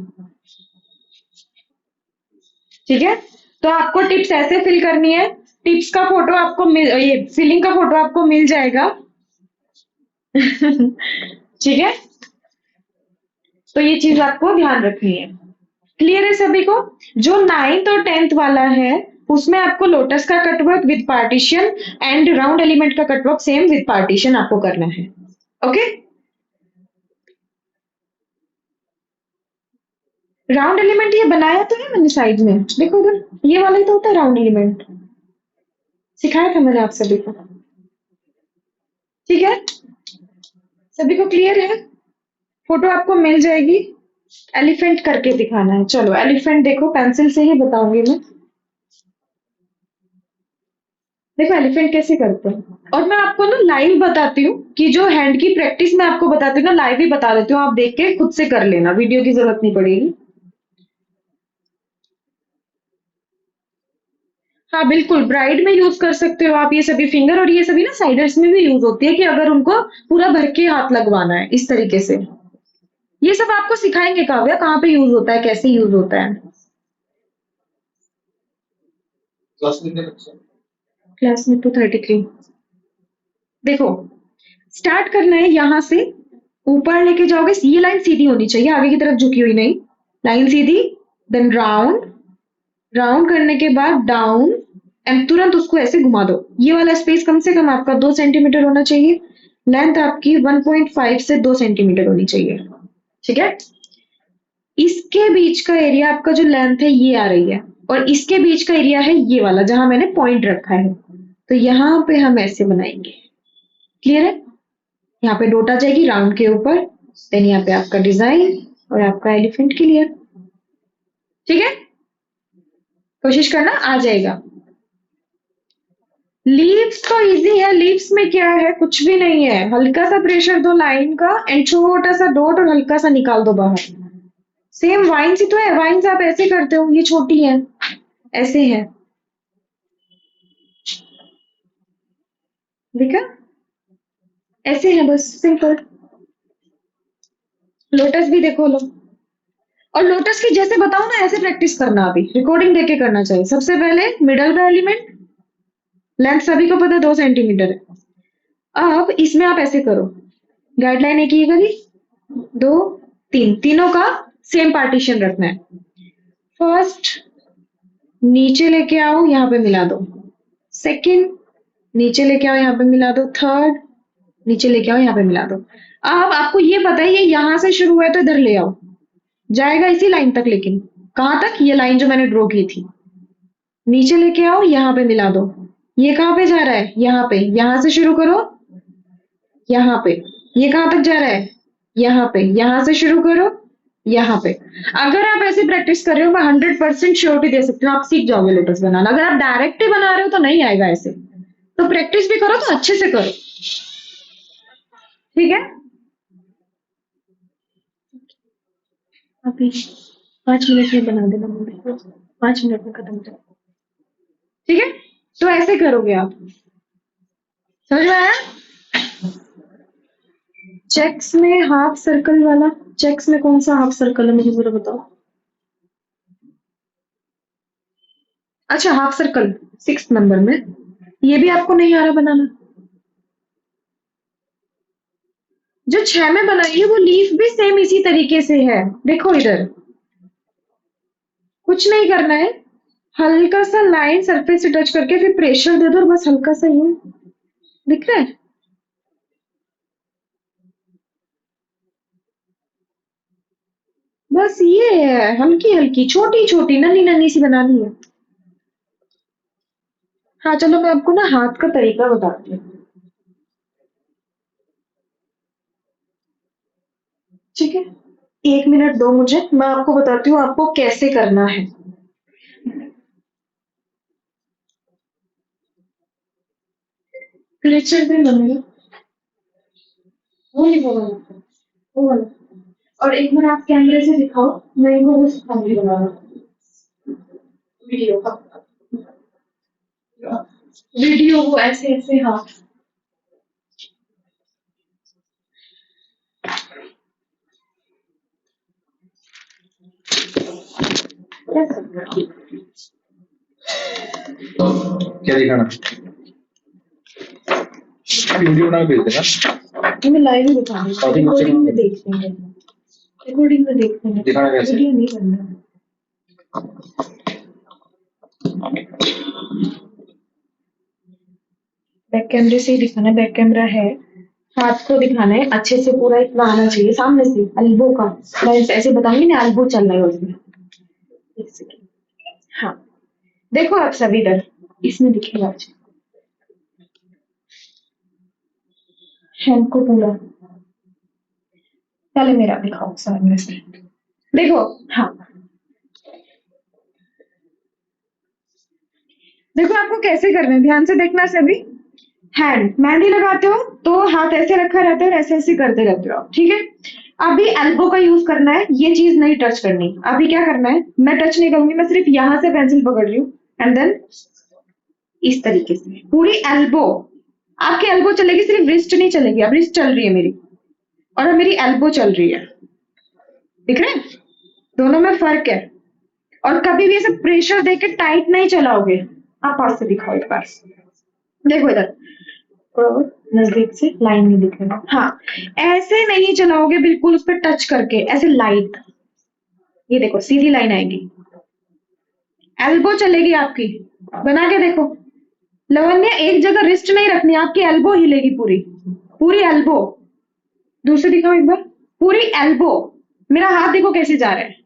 ठीक है, तो आपको टिप्स ऐसे फिल करनी है। टिप्स का फोटो आपको मिल, ये फिलिंग का फोटो आपको मिल जाएगा। ठीक है, तो ये चीज आपको ध्यान रखनी है। क्लियर है सभी को? जो 9th और 10th वाला है उसमें आपको लोटस का cutwork with partition and round element का कटवर्क सेम विद पार्टीशन आपको करना है। ओके, राउंड एलिमेंट ये बनाया तो है मैंने साइड में, देखो उधर, ये वाला ही तो होता है राउंड एलिमेंट, सिखाया था मैंने आप सभी को। ठीक है, सभी को क्लियर है? फोटो आपको मिल जाएगी। एलिफेंट करके दिखाना है, चलो एलिफेंट देखो, पेंसिल से ही बताऊंगी मैं। देखो एलिफेंट कैसे करते हैं, और मैं आपको ना लाइव बताती हूँ कि जो हैंड की प्रैक्टिस मैं आपको बताती हूँ ना, लाइव ही बता देती हूँ, आप देख के खुद से कर लेना, वीडियो की जरूरत नहीं पड़ेगी। हाँ बिल्कुल, ब्राइड में यूज कर सकते हो आप ये सभी फिंगर, और ये सभी ना साइडर्स में भी यूज होती है कि अगर उनको पूरा भर के हाथ लगवाना है इस तरीके से। ये सब आपको सिखाएंगे काव्या, कहाँ पे यूज होता है, कैसे यूज होता है। क्लास में तो 33। देखो, स्टार्ट करना है यहाँ से, ऊपर लेके जाओगे, ये लाइन सीधी होनी चाहिए, आगे की तरफ झुकी हुई नहीं, लाइन सीधी, देन राउंड, राउंड करने के बाद डाउन, एंड तुरंत उसको ऐसे घुमा दो। ये वाला स्पेस कम से कम आपका 2 सेंटीमीटर होना चाहिए, लेंथ आपकी 1.5 से 2 सेंटीमीटर होनी चाहिए। ठीक है, इसके बीच का एरिया आपका जो लेंथ है ये आ रही है, और इसके बीच का एरिया है ये वाला जहां मैंने पॉइंट रखा है, तो यहाँ पे हम ऐसे बनाएंगे। क्लियर है? यहाँ पे डॉट आ जाएगी राउंड के ऊपर, देन यहाँ पे आपका डिजाइन और आपका एलिफेंट। क्लियर? ठीक है, कोशिश करना आ जाएगा। लीव्स तो इजी है, लीव्स में क्या है, कुछ भी नहीं है, हल्का सा प्रेशर दो लाइन का एंड छोटा सा डॉट और हल्का सा निकाल दो बाहर। सेम वाइन्स ही तो है, वाइन्स आप ऐसे करते हो, ये छोटी है, ऐसे है, देखा, ऐसे है, बस सिंपल। लोटस भी देखो लो, और लोटस की जैसे बताओ ना ऐसे प्रैक्टिस करना, अभी रिकॉर्डिंग देख के करना चाहिए। सबसे पहले मिडल का एलिमेंट, लेंथ सभी को पता है 2 सेंटीमीटर है। अब इसमें आप ऐसे करो, गाइडलाइन एक ही करी, दो, तीन, तीनों का सेम पार्टीशन रखना है। फर्स्ट नीचे लेके आओ, यहाँ पे मिला दो, सेकंड नीचे लेके आओ, यहाँ पे मिला दो, थर्ड नीचे लेके आओ, यहाँ पे मिला दो। अब आपको ये पता है ये यहाँ से शुरू हुआ है तो इधर ले आओ, जाएगा इसी लाइन तक, लेकिन कहाँ तक, ये लाइन जो मैंने ड्रॉ की थी, नीचे लेके आओ, यहाँ पे मिला दो। ये कहाँ पे जा रहा है, यहाँ पे, यहाँ से शुरू करो, यहाँ पे, ये कहाँ तक जा रहा है, यहाँ पे, यहाँ से शुरू करो, यहाँ पे। अगर आप ऐसे प्रैक्टिस कर रहे हो, मैं 100% श्योरिटी दे सकती हूँ आप सीख जाओगे लोटस बनाना। अगर आप डायरेक्ट ही बना रहे हो तो नहीं आएगा ऐसे, तो प्रैक्टिस भी करो तो अच्छे से करो। ठीक है, अभी 5 मिनट में बना देना मम्मी, 5 मिनट में खत्म कर। ठीक है, तो ऐसे करोगे आप, समझ में आया? चेक्स में हाफ सर्कल वाला, चेक्स में कौन सा हाफ सर्कल है मुझे जरा बताओ। अच्छा हाफ सर्कल 6 नंबर में, ये भी आपको नहीं आ रहा बनाना। जो 6 में बनाई है वो लीफ भी सेम इसी तरीके से है, देखो इधर, कुछ नहीं करना है, हल्का सा लाइन सरफेस से टच करके फिर प्रेशर दे दो, और बस हल्का सा ये, दिख रहा है? बस ये है, हल्की हल्की छोटी छोटी नन्ही नन्ही सी बनानी है। हाँ चलो मैं आपको ना हाथ का तरीका बताती हूँ। ठीक है, 1 मिनट दो मुझे, मैं आपको बताती हूँ आपको कैसे करना है। क्लेचर भी बनेगा, वो नहीं बोला, वो वाला। और एक बार आप कैमरे से दिखाओ, मैं इनको वो सिखाऊंगी बनाना, वीडियो का, वीडियो वो ऐसे ऐसे, हाँ। क्या दिखाना? वीडियो बना के भेज देना। मैं लाइव ही दिखा रही हूँ, रिकॉर्डिंग में देख लेंगे, रिकॉर्डिंग में देख लेंगे, दिखाना कैसे? वीडियो नहीं करना। बैक कैमरे से ही दिखाना है, बैक कैमरा है, हाथ को दिखाना है अच्छे से, पूरा इतना आना चाहिए सामने से, एल्बो का मैं ऐसे बताऊंगी ना, एल्बो चल रहा है उसमें। एक सेकेंड, हाँ देखो आप सभी इधर, इसमें दिखेगा अच्छा हैंड को पूरा, पहले मेरा दिखाओ सामने से, देखो। हाँ देखो आपको कैसे करना है, ध्यान से देखना सभी। हैंड मेहंदी लगाते हो तो हाथ ऐसे रखा रहता है और ऐसे ऐसे करते रहते हो आप, ठीक है। अभी एल्बो का यूज करना है, ये चीज नहीं टच करनी। अभी क्या करना है, मैं टच नहीं करूंगी, मैं सिर्फ यहां से पेंसिल पकड़ रही हूँ एंड देन इस तरीके से पूरी एल्बो, आपकी एल्बो चलेगी, सिर्फ रिस्ट नहीं चलेगी। अब रिस्ट चल रही है मेरी और अब मेरी एल्बो चल रही है, दिख रहा है, दोनों में फर्क है। और कभी भी ऐसे प्रेशर देके टाइट नहीं चलाओगे। आप पास से दिखाओ एक बार, देखो इधर, और नजदीक से लाइन नहीं दिख रहा, हाँ ऐसे नहीं चलाओगे बिल्कुल उस पर टच करके, ऐसे लाइट, ये देखो सीधी लाइन आएगी, एल्बो चलेगी आपकी, बना के देखो। लवन्य एक जगह रिस्ट नहीं रखनी, आपकी एल्बो हिलेगी पूरी, पूरी एल्बो। दूसरे दिखाओ एक बार, पूरी एल्बो, मेरा हाथ देखो कैसे जा रहा है,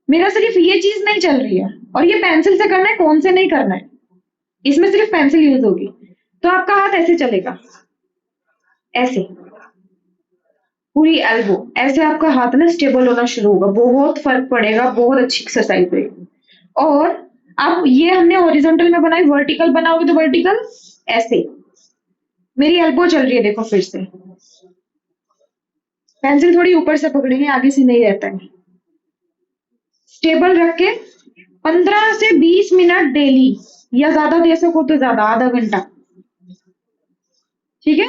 मेरा सिर्फ ये चीज नहीं चल रही है। और ये पेंसिल से करना है, कौन से नहीं करना है, इसमें सिर्फ पेंसिल यूज होगी। तो आपका हाथ ऐसे चलेगा, ऐसे पूरी एल्बो, ऐसे आपका हाथ ना स्टेबल होना शुरू होगा, बहुत फर्क पड़ेगा, बहुत अच्छी एक्सरसाइज है। और अब ये हमने हॉरिजॉन्टल में बनाई, वर्टिकल बनाओगे तो वर्टिकल ऐसे, मेरी एल्बो चल रही है देखो, फिर से पेंसिल थोड़ी ऊपर से पकड़ेंगे, आगे से नहीं रहता है, स्टेबल रख के 15 से 20 मिनट डेली, या ज्यादा दे सको तो ज्यादा, आधा घंटा, ठीक है।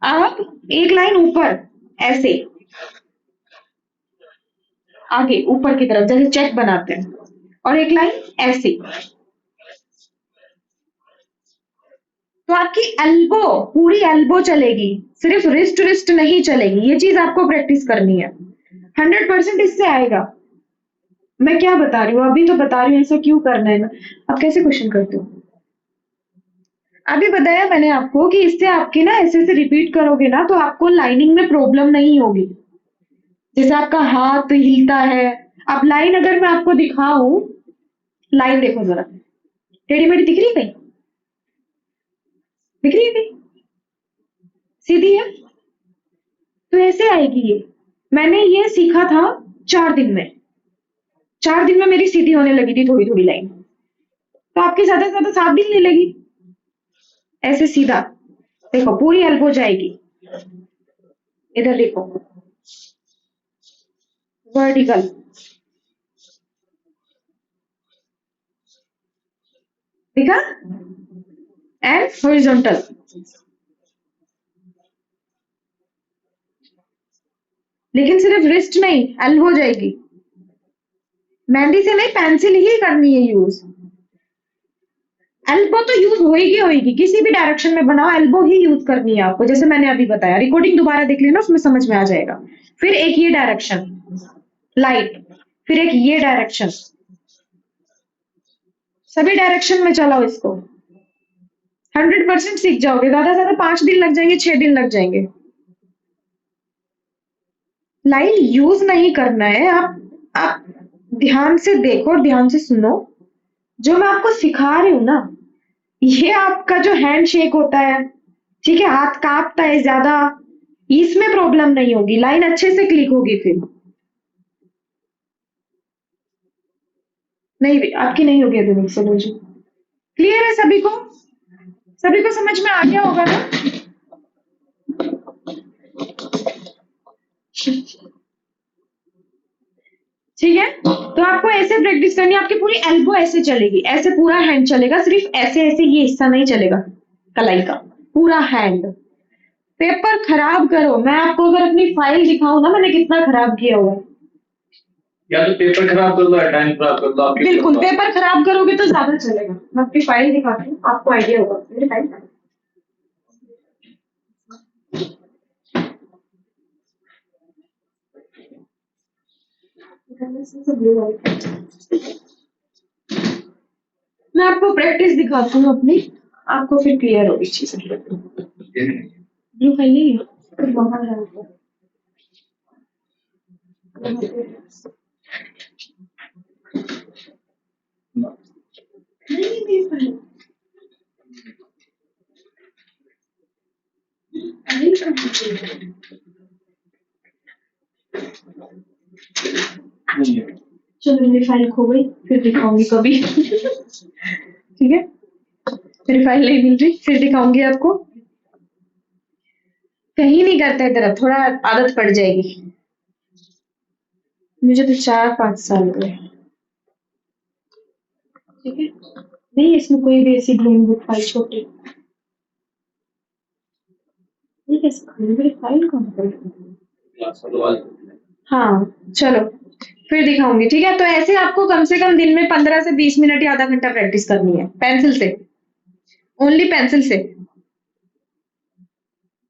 आप एक लाइन ऊपर ऐसे, आगे ऊपर की तरफ जैसे चेक बनाते हैं, और एक लाइन ऐसे, तो आपकी एल्बो, पूरी एल्बो चलेगी, सिर्फ रिस्ट रिस्ट नहीं चलेगी। ये चीज आपको प्रैक्टिस करनी है, 100% इससे आएगा। मैं क्या बता रही हूँ, अभी तो बता रही हूँ ऐसा क्यों करना है। आप कैसे क्वेश्चन करते हो, अभी बताया मैंने आपको कि इससे आपके ना ऐसे ऐसे रिपीट करोगे ना, तो आपको लाइनिंग में प्रॉब्लम नहीं होगी। जैसे आपका हाथ हिलता है, अब लाइन अगर मैं आपको दिखाऊं, लाइन देखो जरा, टेढ़ी मेढ़ी दिख रही है कहीं, दिख रही है कहीं, सीधी है, तो ऐसे आएगी ये। मैंने ये सीखा था 4 दिन में, 4 दिन में मेरी सीधी होने लगी थी थोड़ी थोड़ी लाइन। तो आपकी ज्यादा से ज्यादा 7 दिन ले लेगी, ऐसे सीधा, देखो पूरी एल्बो जाएगी, इधर देखो वर्टिकल, देखा, एंड हॉरिजॉन्टल। लेकिन सिर्फ रिस्ट नहीं, एल्बो जाएगी, मेहंदी से नहीं, पेंसिल ही करनी है यूज। एल्बो तो यूज होएगी होएगी, किसी भी डायरेक्शन में बनाओ एल्बो ही यूज करनी है आपको, जैसे मैंने अभी बताया, रिकॉर्डिंग दोबारा देख लेना, उसमें समझ में आ जाएगा। फिर एक ये डायरेक्शन लाइट, फिर एक ये डायरेक्शन, सभी डायरेक्शन में चलाओ इसको, 100% सीख जाओगे। ज्यादा से ज्यादा 5 दिन लग जाएंगे, 6 दिन लग जाएंगे। लाइन यूज नहीं करना है, आप ध्यान से देखो और ध्यान से सुनो, जो मैं आपको सिखा रही हूँ ना, ये आपका जो हैंड शेक होता है, ठीक है, हाथ कांपता है ज्यादा, इसमें प्रॉब्लम नहीं होगी, लाइन अच्छे से क्लिक होगी। फिर नहीं, आपकी नहीं होगी अभी सोलूशन। क्लियर है सभी को, सभी को समझ में आ गया होगा ना। ठीक है, तो आपको ऐसे प्रैक्टिस करनी है, आपकी पूरी एल्बो ऐसे चलेगी, ऐसे पूरा हैंड चलेगा, सिर्फ ऐसे ऐसे ये हिस्सा नहीं चलेगा कलाई का, पूरा हैंड। पेपर खराब करो, मैं आपको अगर अपनी फाइल दिखाऊं ना, मैंने कितना खराब किया हुआ है, या तो पेपर खराब कर दो या टाइम खराब कर दो, आपके बिल्कुल, पेपर खराब करोगे तो ज्यादा चलेगा। मैं अपनी फाइल दिखाती हूँ, आपको आइडिया होगा मेरी फाइल। मैं आपको प्रैक्टिस दिखाती हूँ अपनी, आपको फिर क्लियर होगी चीजें। ब्लू फाइल नहीं है, फिर बाहर है वो। नहीं, मेरी फाइल। नहीं, चलो मेरी फाइल खो गई, फिर दिखाऊंगी कभी। ठीक है, मेरी फाइल नहीं मिल रही, फिर दिखाऊंगी आपको। कहीं नहीं करते इधर, थोड़ा आदत पड़ जाएगी। मुझे तो 4-5 साल हुए। ठीक है, नहीं इसमें कोई भी ऐसी ड्राइंग बुक फाइल छोटी। ये कैसे खोली? मेरी फाइल कहाँ पर है? हाँ, चलो फिर दिखाऊंगी। ठीक है, तो ऐसे आपको कम से कम दिन में 15 से 20 मिनट या आधा घंटा प्रैक्टिस करनी है, पेंसिल से, ओनली पेंसिल से।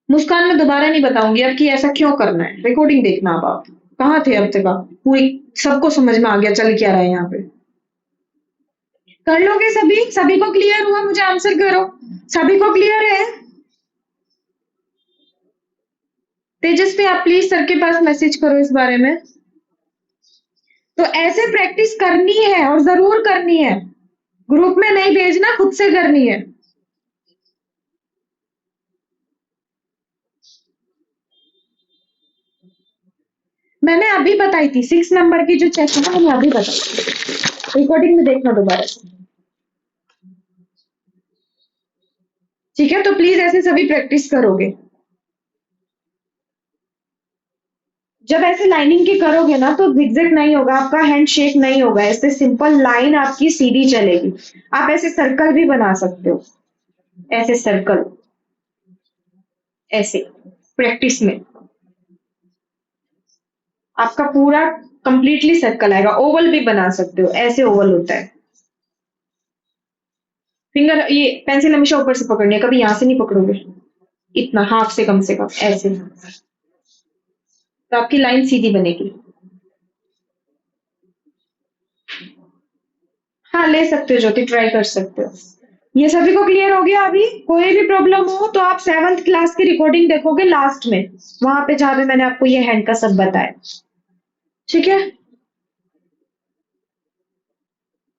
मुस्कान में दोबारा नहीं बताऊंगी अब कि ऐसा क्यों करना है, रिकॉर्डिंग देखना। अब आप कहाँ थे अब तक? आप पूरी सबको समझ में आ गया चल क्या रहा है यहाँ पे। कर लोगे सभी? सभी को क्लियर हुआ? मुझे आंसर करो, सभी को क्लियर है? तेजस्वी, आप प्लीज सर के पास मैसेज करो इस बारे में। तो ऐसे प्रैक्टिस करनी है और जरूर करनी है, ग्रुप में नहीं भेजना, खुद से करनी है। मैंने अभी बताई थी 6 नंबर की जो चेक है, मैंने अभी बताई थी, रिकॉर्डिंग में देखना दोबारा से। ठीक है, तो प्लीज ऐसे सभी प्रैक्टिस करोगे। जब ऐसे लाइनिंग के करोगे ना तो zigzag नहीं होगा, आपका हैंड शेक नहीं होगा, ऐसे सिंपल लाइन आपकी सीधी चलेगी। आप ऐसे सर्कल भी बना सकते हो, ऐसे सर्कल, ऐसे प्रैक्टिस में आपका पूरा कंप्लीटली सर्कल आएगा। ओवल भी बना सकते हो, ऐसे ओवल होता है। फिंगर, ये पेंसिल हमेशा ऊपर से पकड़नी है, कभी यहां से नहीं पकड़ोगे, इतना हाफ से कम ऐसे, तो आपकी लाइन सीधी बनेगी। हाँ, ले सकते हो ज्योति, ट्राई कर सकते हो। ये सभी को क्लियर हो गया? अभी कोई भी प्रॉब्लम हो तो आप 7th क्लास की रिकॉर्डिंग देखोगे लास्ट में, वहां पे जहां पे मैंने आपको ये हैंड का सब बताया। ठीक है,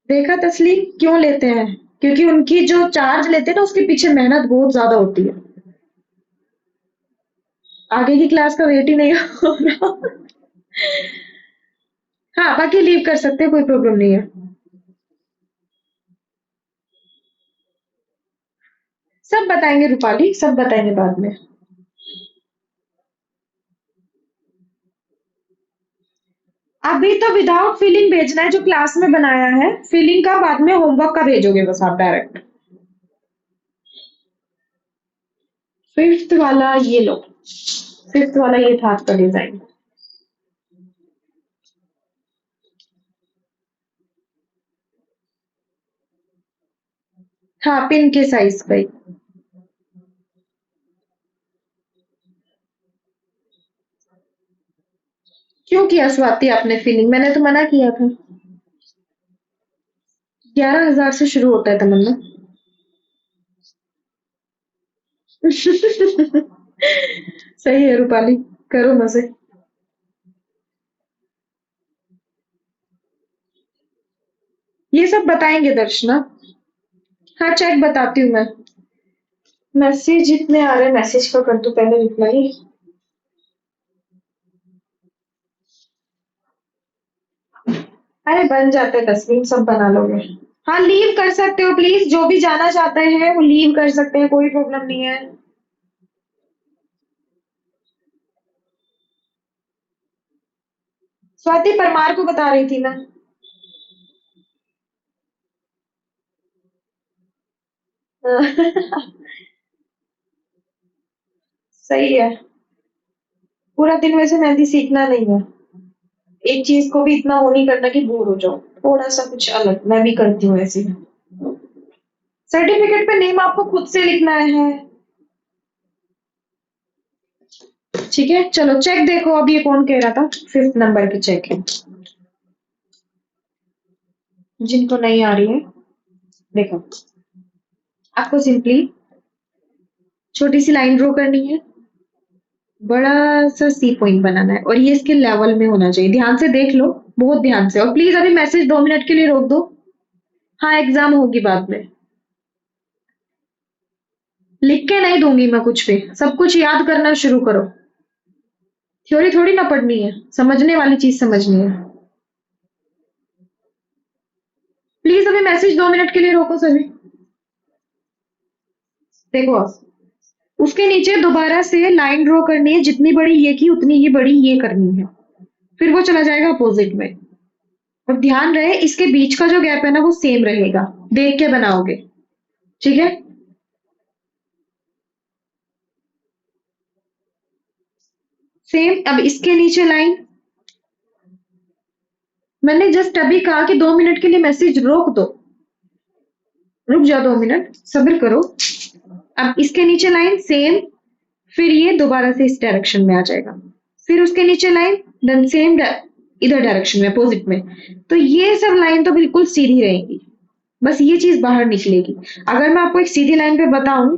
देखा तस्लीम क्यों लेते हैं? क्योंकि उनकी जो चार्ज लेते हैं ना, उसके पीछे मेहनत बहुत ज्यादा होती है। आगे की क्लास का वेट ही नहीं हो रहा। हाँ, बाकी लीव कर सकते हैं, कोई प्रॉब्लम नहीं है। सब बताएंगे रूपाली, सब बताएंगे बाद में। अभी तो विदाउट फीलिंग भेजना है, जो क्लास में बनाया है। फीलिंग का बाद में, होमवर्क का भेजोगे बस आप डायरेक्ट। 5th वाला ये लो, 5th वाला ये था आपका डिजाइन। हाँ, पिन के साइज का ही। क्यों किया स्वाति आपने फीलिंग? मैंने तो मना किया था। 11,000 से शुरू होता है तमन्ना। सही है रूपाली, करो मजे। ये सब बताएंगे दर्शना। हाँ, चेक बताती हूँ मैं। मैसेज इतने आ रहे हैं, मैसेज का कर दो पहले रिप्लाई। अरे बन जाते हैं तस्वीर, सब बना लोगे। हाँ, लीव कर सकते हो प्लीज, जो भी जाना चाहते हैं वो लीव कर सकते हैं, कोई प्रॉब्लम नहीं है। स्वाति परमार को बता रही थी मैं। सही है, पूरा दिन वैसे मेहंदी सीखना नहीं है, एक चीज को भी इतना वो नहीं करना कि बोर हो जाओ, थोड़ा सा कुछ अलग। मैं भी करती हूँ ऐसे। सर्टिफिकेट पे नेम आपको खुद से लिखना है। ठीक है, चलो चेक देखो। अब ये कौन कह रहा था, 5th नंबर की चेक है। जिनको नहीं आ रही है, देखो आपको सिंपली छोटी सी लाइन ड्रॉ करनी है, बड़ा सा सी पॉइंट बनाना है, और ये इसके लेवल में होना चाहिए। ध्यान से देख लो, बहुत ध्यान से। और प्लीज अभी मैसेज 2 मिनट के लिए रोक दो। हाँ, एग्जाम होगी बाद में। लिख के नहीं दूंगी मैं कुछ भी, सब कुछ याद करना शुरू करो। थ्योरी थोड़ी ना पढ़नी है, समझने वाली चीज समझनी है। प्लीज अभी मैसेज 2 मिनट के लिए रोको सभी। देखो आप उसके नीचे दोबारा से लाइन ड्रॉ करनी है, जितनी बड़ी ये की उतनी ही बड़ी ये करनी है, फिर वो चला जाएगा अपोजिट में। और ध्यान रहे इसके बीच का जो गैप है ना वो सेम रहेगा, देख के बनाओगे। ठीक है, सेम। अब इसके नीचे लाइन, मैंने जस्ट अभी कहा कि 2 मिनट के लिए मैसेज रोक दो। रुक जाओ 2 मिनट, सब्र करो। अब इसके नीचे लाइन सेम, फिर ये दोबारा से इस डायरेक्शन में आ जाएगा, फिर उसके नीचे लाइन, देन सेम इधर डायरेक्शन में, अपोजिट में। तो ये सब लाइन तो बिल्कुल सीधी रहेगी, बस ये चीज बाहर निकलेगी। अगर मैं आपको एक सीधी लाइन पे बताऊं,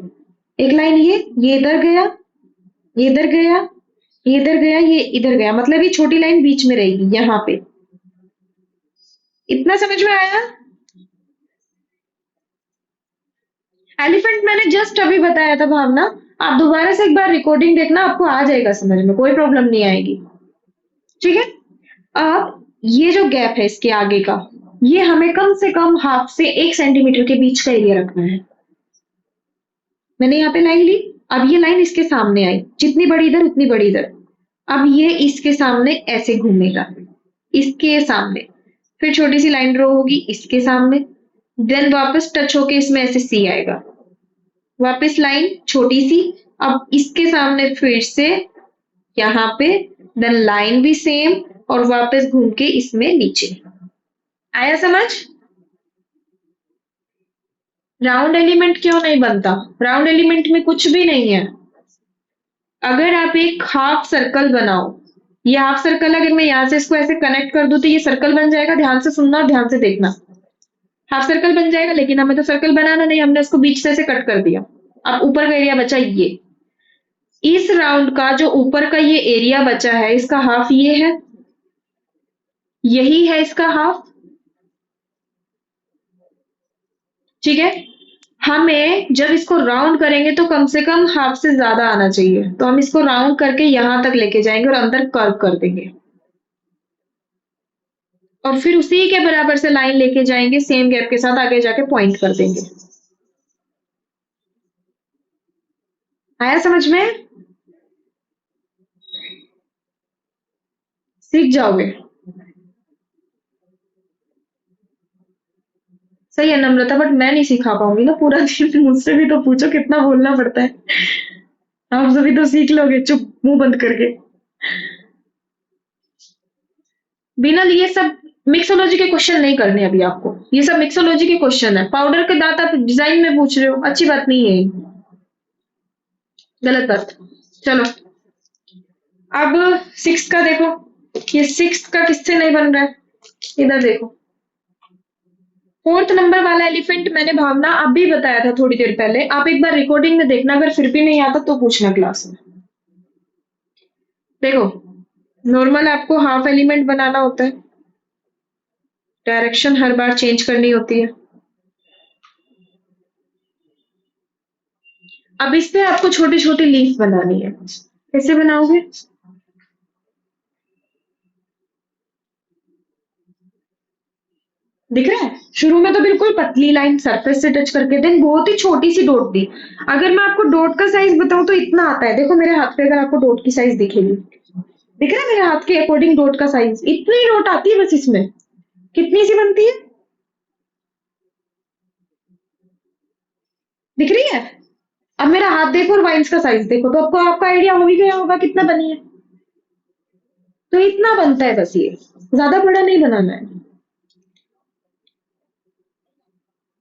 एक लाइन ये इधर गया, ये इधर गया, ये इधर गया, ये इधर गया, मतलब ये छोटी लाइन बीच में रहेगी यहाँ पे। इतना समझ में आया? एलिफेंट मैंने जस्ट अभी बताया था भावना, आप दोबारा से एक बार रिकॉर्डिंग देखना, आपको आ जाएगा समझ में, कोई प्रॉब्लम नहीं आएगी। ठीक है, अब ये जो गैप है इसके आगे का, ये हमें कम से कम 1/2 से 1 सेंटीमीटर के बीच का एरिया रखना है। मैंने यहाँ पे लाइन ली, अब ये लाइन इसके सामने आई, जितनी बड़ी इधर उतनी बड़ी इधर। अब ये इसके सामने ऐसे घूमेगा, इसके सामने, फिर छोटी सी लाइन ड्रॉ होगी इसके सामने, देन वापस टच होके इसमें ऐसे सी आएगा, वापस लाइन छोटी सी, अब इसके सामने फिर से यहाँ पे, देन लाइन भी सेम, और वापस घूम के इसमें नीचे। आया समझ? राउंड एलिमेंट क्यों नहीं बनता? राउंड एलिमेंट में कुछ भी नहीं है। अगर आप एक हाफ सर्कल बनाओ, ये हाफ सर्कल अगर मैं यहाँ से इसको ऐसे कनेक्ट कर दूं तो ये सर्कल बन जाएगा। ध्यान से सुनना और ध्यान से देखना, हाफ सर्कल बन जाएगा, लेकिन हमें तो सर्कल बनाना नहीं, हमने इसको बीच से ऐसे कट कर दिया। अब ऊपर का एरिया बचा ये, इस राउंड का जो ऊपर का ये एरिया बचा है, इसका हाफ ये है, यही है इसका हाफ। ठीक है, हमें जब इसको राउंड करेंगे तो कम से कम हाफ से ज्यादा आना चाहिए, तो हम इसको राउंड करके यहां तक लेके जाएंगे और अंदर कर्व कर देंगे, और फिर उसी के बराबर से लाइन लेके जाएंगे, सेम गैप के साथ आगे जाके पॉइंट कर देंगे। आया समझ में? सीख जाओगे। सही है नम्रता, बट मैं नहीं सिखा पाऊंगी ना पूरा दिन। मुझसे भी तो पूछो, कितना बोलना पड़ता है। आप सभी तो सीख लोगे चुप मुंह बंद करके। बिना ये सब मिक्सोलॉजी के क्वेश्चन नहीं करने अभी आपको, ये सब मिक्सोलॉजी के क्वेश्चन है। पाउडर के दांत आप डिजाइन में पूछ रहे हो, अच्छी बात नहीं है, गलत बात। चलो, अब 6 का देखो, ये 6 का किससे नहीं बन रहा है, इधर देखो। 4th नंबर वाला एलिफेंट मैंने भावना अभी बताया था थोड़ी देर पहले, आप एक बार रिकॉर्डिंग में देखना, अगर फिर भी नहीं आता तो पूछना क्लास में। देखो, नॉर्मल आपको हाफ एलिमेंट बनाना होता है, डायरेक्शन हर बार चेंज करनी होती है। अब इस पे आपको छोटी छोटी लीफ बनानी है, कैसे बनाओगे? दिख रहा है? शुरू में तो बिल्कुल पतली लाइन सरफेस से टच करके, देन बहुत ही छोटी सी डॉट दी। अगर मैं आपको डॉट का साइज बताऊं तो इतना आता है, देखो मेरे हाथ पे अगर आपको डॉट की साइज दिखेगी, दिख रहा है मेरे हाथ के अकॉर्डिंग डॉट का साइज, इतनी डॉट आती है बस इसमें। कितनी सी बनती है, दिख रही है? अब मेरा हाथ देखो और वाइन्स का साइज देखो, तो आपको आपका आइडिया हो ही गया होगा कितना बनी है। तो इतना बनता है बस, ये ज्यादा बड़ा नहीं बनाना है।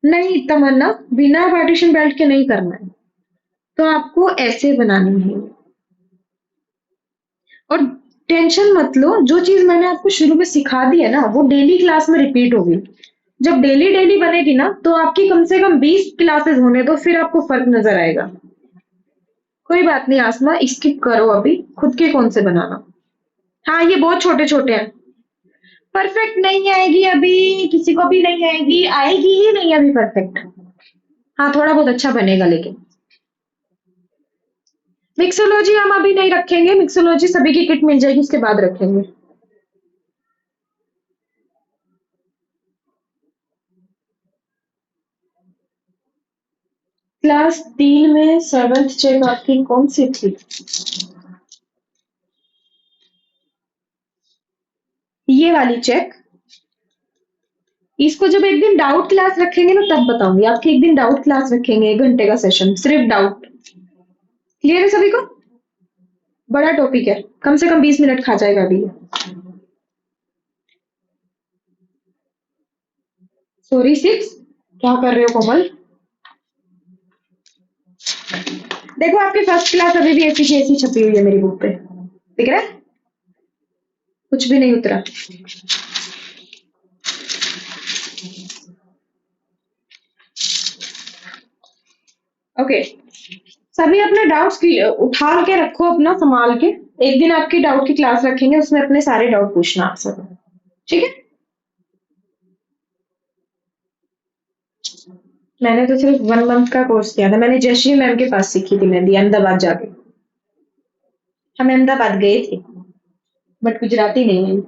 नहीं तमन्ना, बिना पार्टीशन बेल्ट के नहीं करना है, तो आपको ऐसे बनानी है। और टेंशन मत लो, जो चीज मैंने आपको शुरू में सिखा दी है ना, वो डेली क्लास में रिपीट होगी। जब डेली डेली बनेगी ना, तो आपकी कम से कम 20 क्लासेस होने दो, फिर आपको फर्क नजर आएगा। कोई बात नहीं आसमा, स्किप करो अभी, खुद के कौन से बनाना। हाँ ये बहुत छोटे छोटे हैं। परफेक्ट नहीं आएगी अभी, किसी को भी नहीं आएगी, आएगी ही नहीं अभी परफेक्ट। हाँ थोड़ा बहुत अच्छा बनेगा, लेकिन मिक्सोलॉजी हम अभी नहीं रखेंगे, मिक्सोलॉजी सभी की किट मिल जाएगी उसके बाद रखेंगे। क्लास 3 में 7th चेक आपकी कौन सी थी? ये वाली चेक। इसको जब एक दिन डाउट क्लास रखेंगे ना तब बताऊंगी आपकी। एक दिन डाउट क्लास रखेंगे, 1 घंटे का सेशन सिर्फ डाउट। क्लियर है सभी को? बड़ा टॉपिक है, कम से कम 20 मिनट खा जाएगा अभी। सॉरी 6, क्या कर रहे हो कोमल? देखो आपकी फर्स्ट क्लास अभी भी ऐसी की ऐसी छपी हुई है मेरी बुक पे, दिख रहा है? कुछ भी नहीं उतरा। ओके, सभी अपने डाउट्स उठा के रखो, अपना संभाल के। एक दिन आपकी डाउट की क्लास रखेंगे, उसमें अपने सारे डाउट पूछना आप सब, ठीक है? मैंने तो सिर्फ 1 मंथ का कोर्स किया था, मैंने जयश्री मैम के पास सीखी थी मेहंदी, अहमदाबाद जाके। हम अहमदाबाद गए थे, बट गुजराती नहीं है।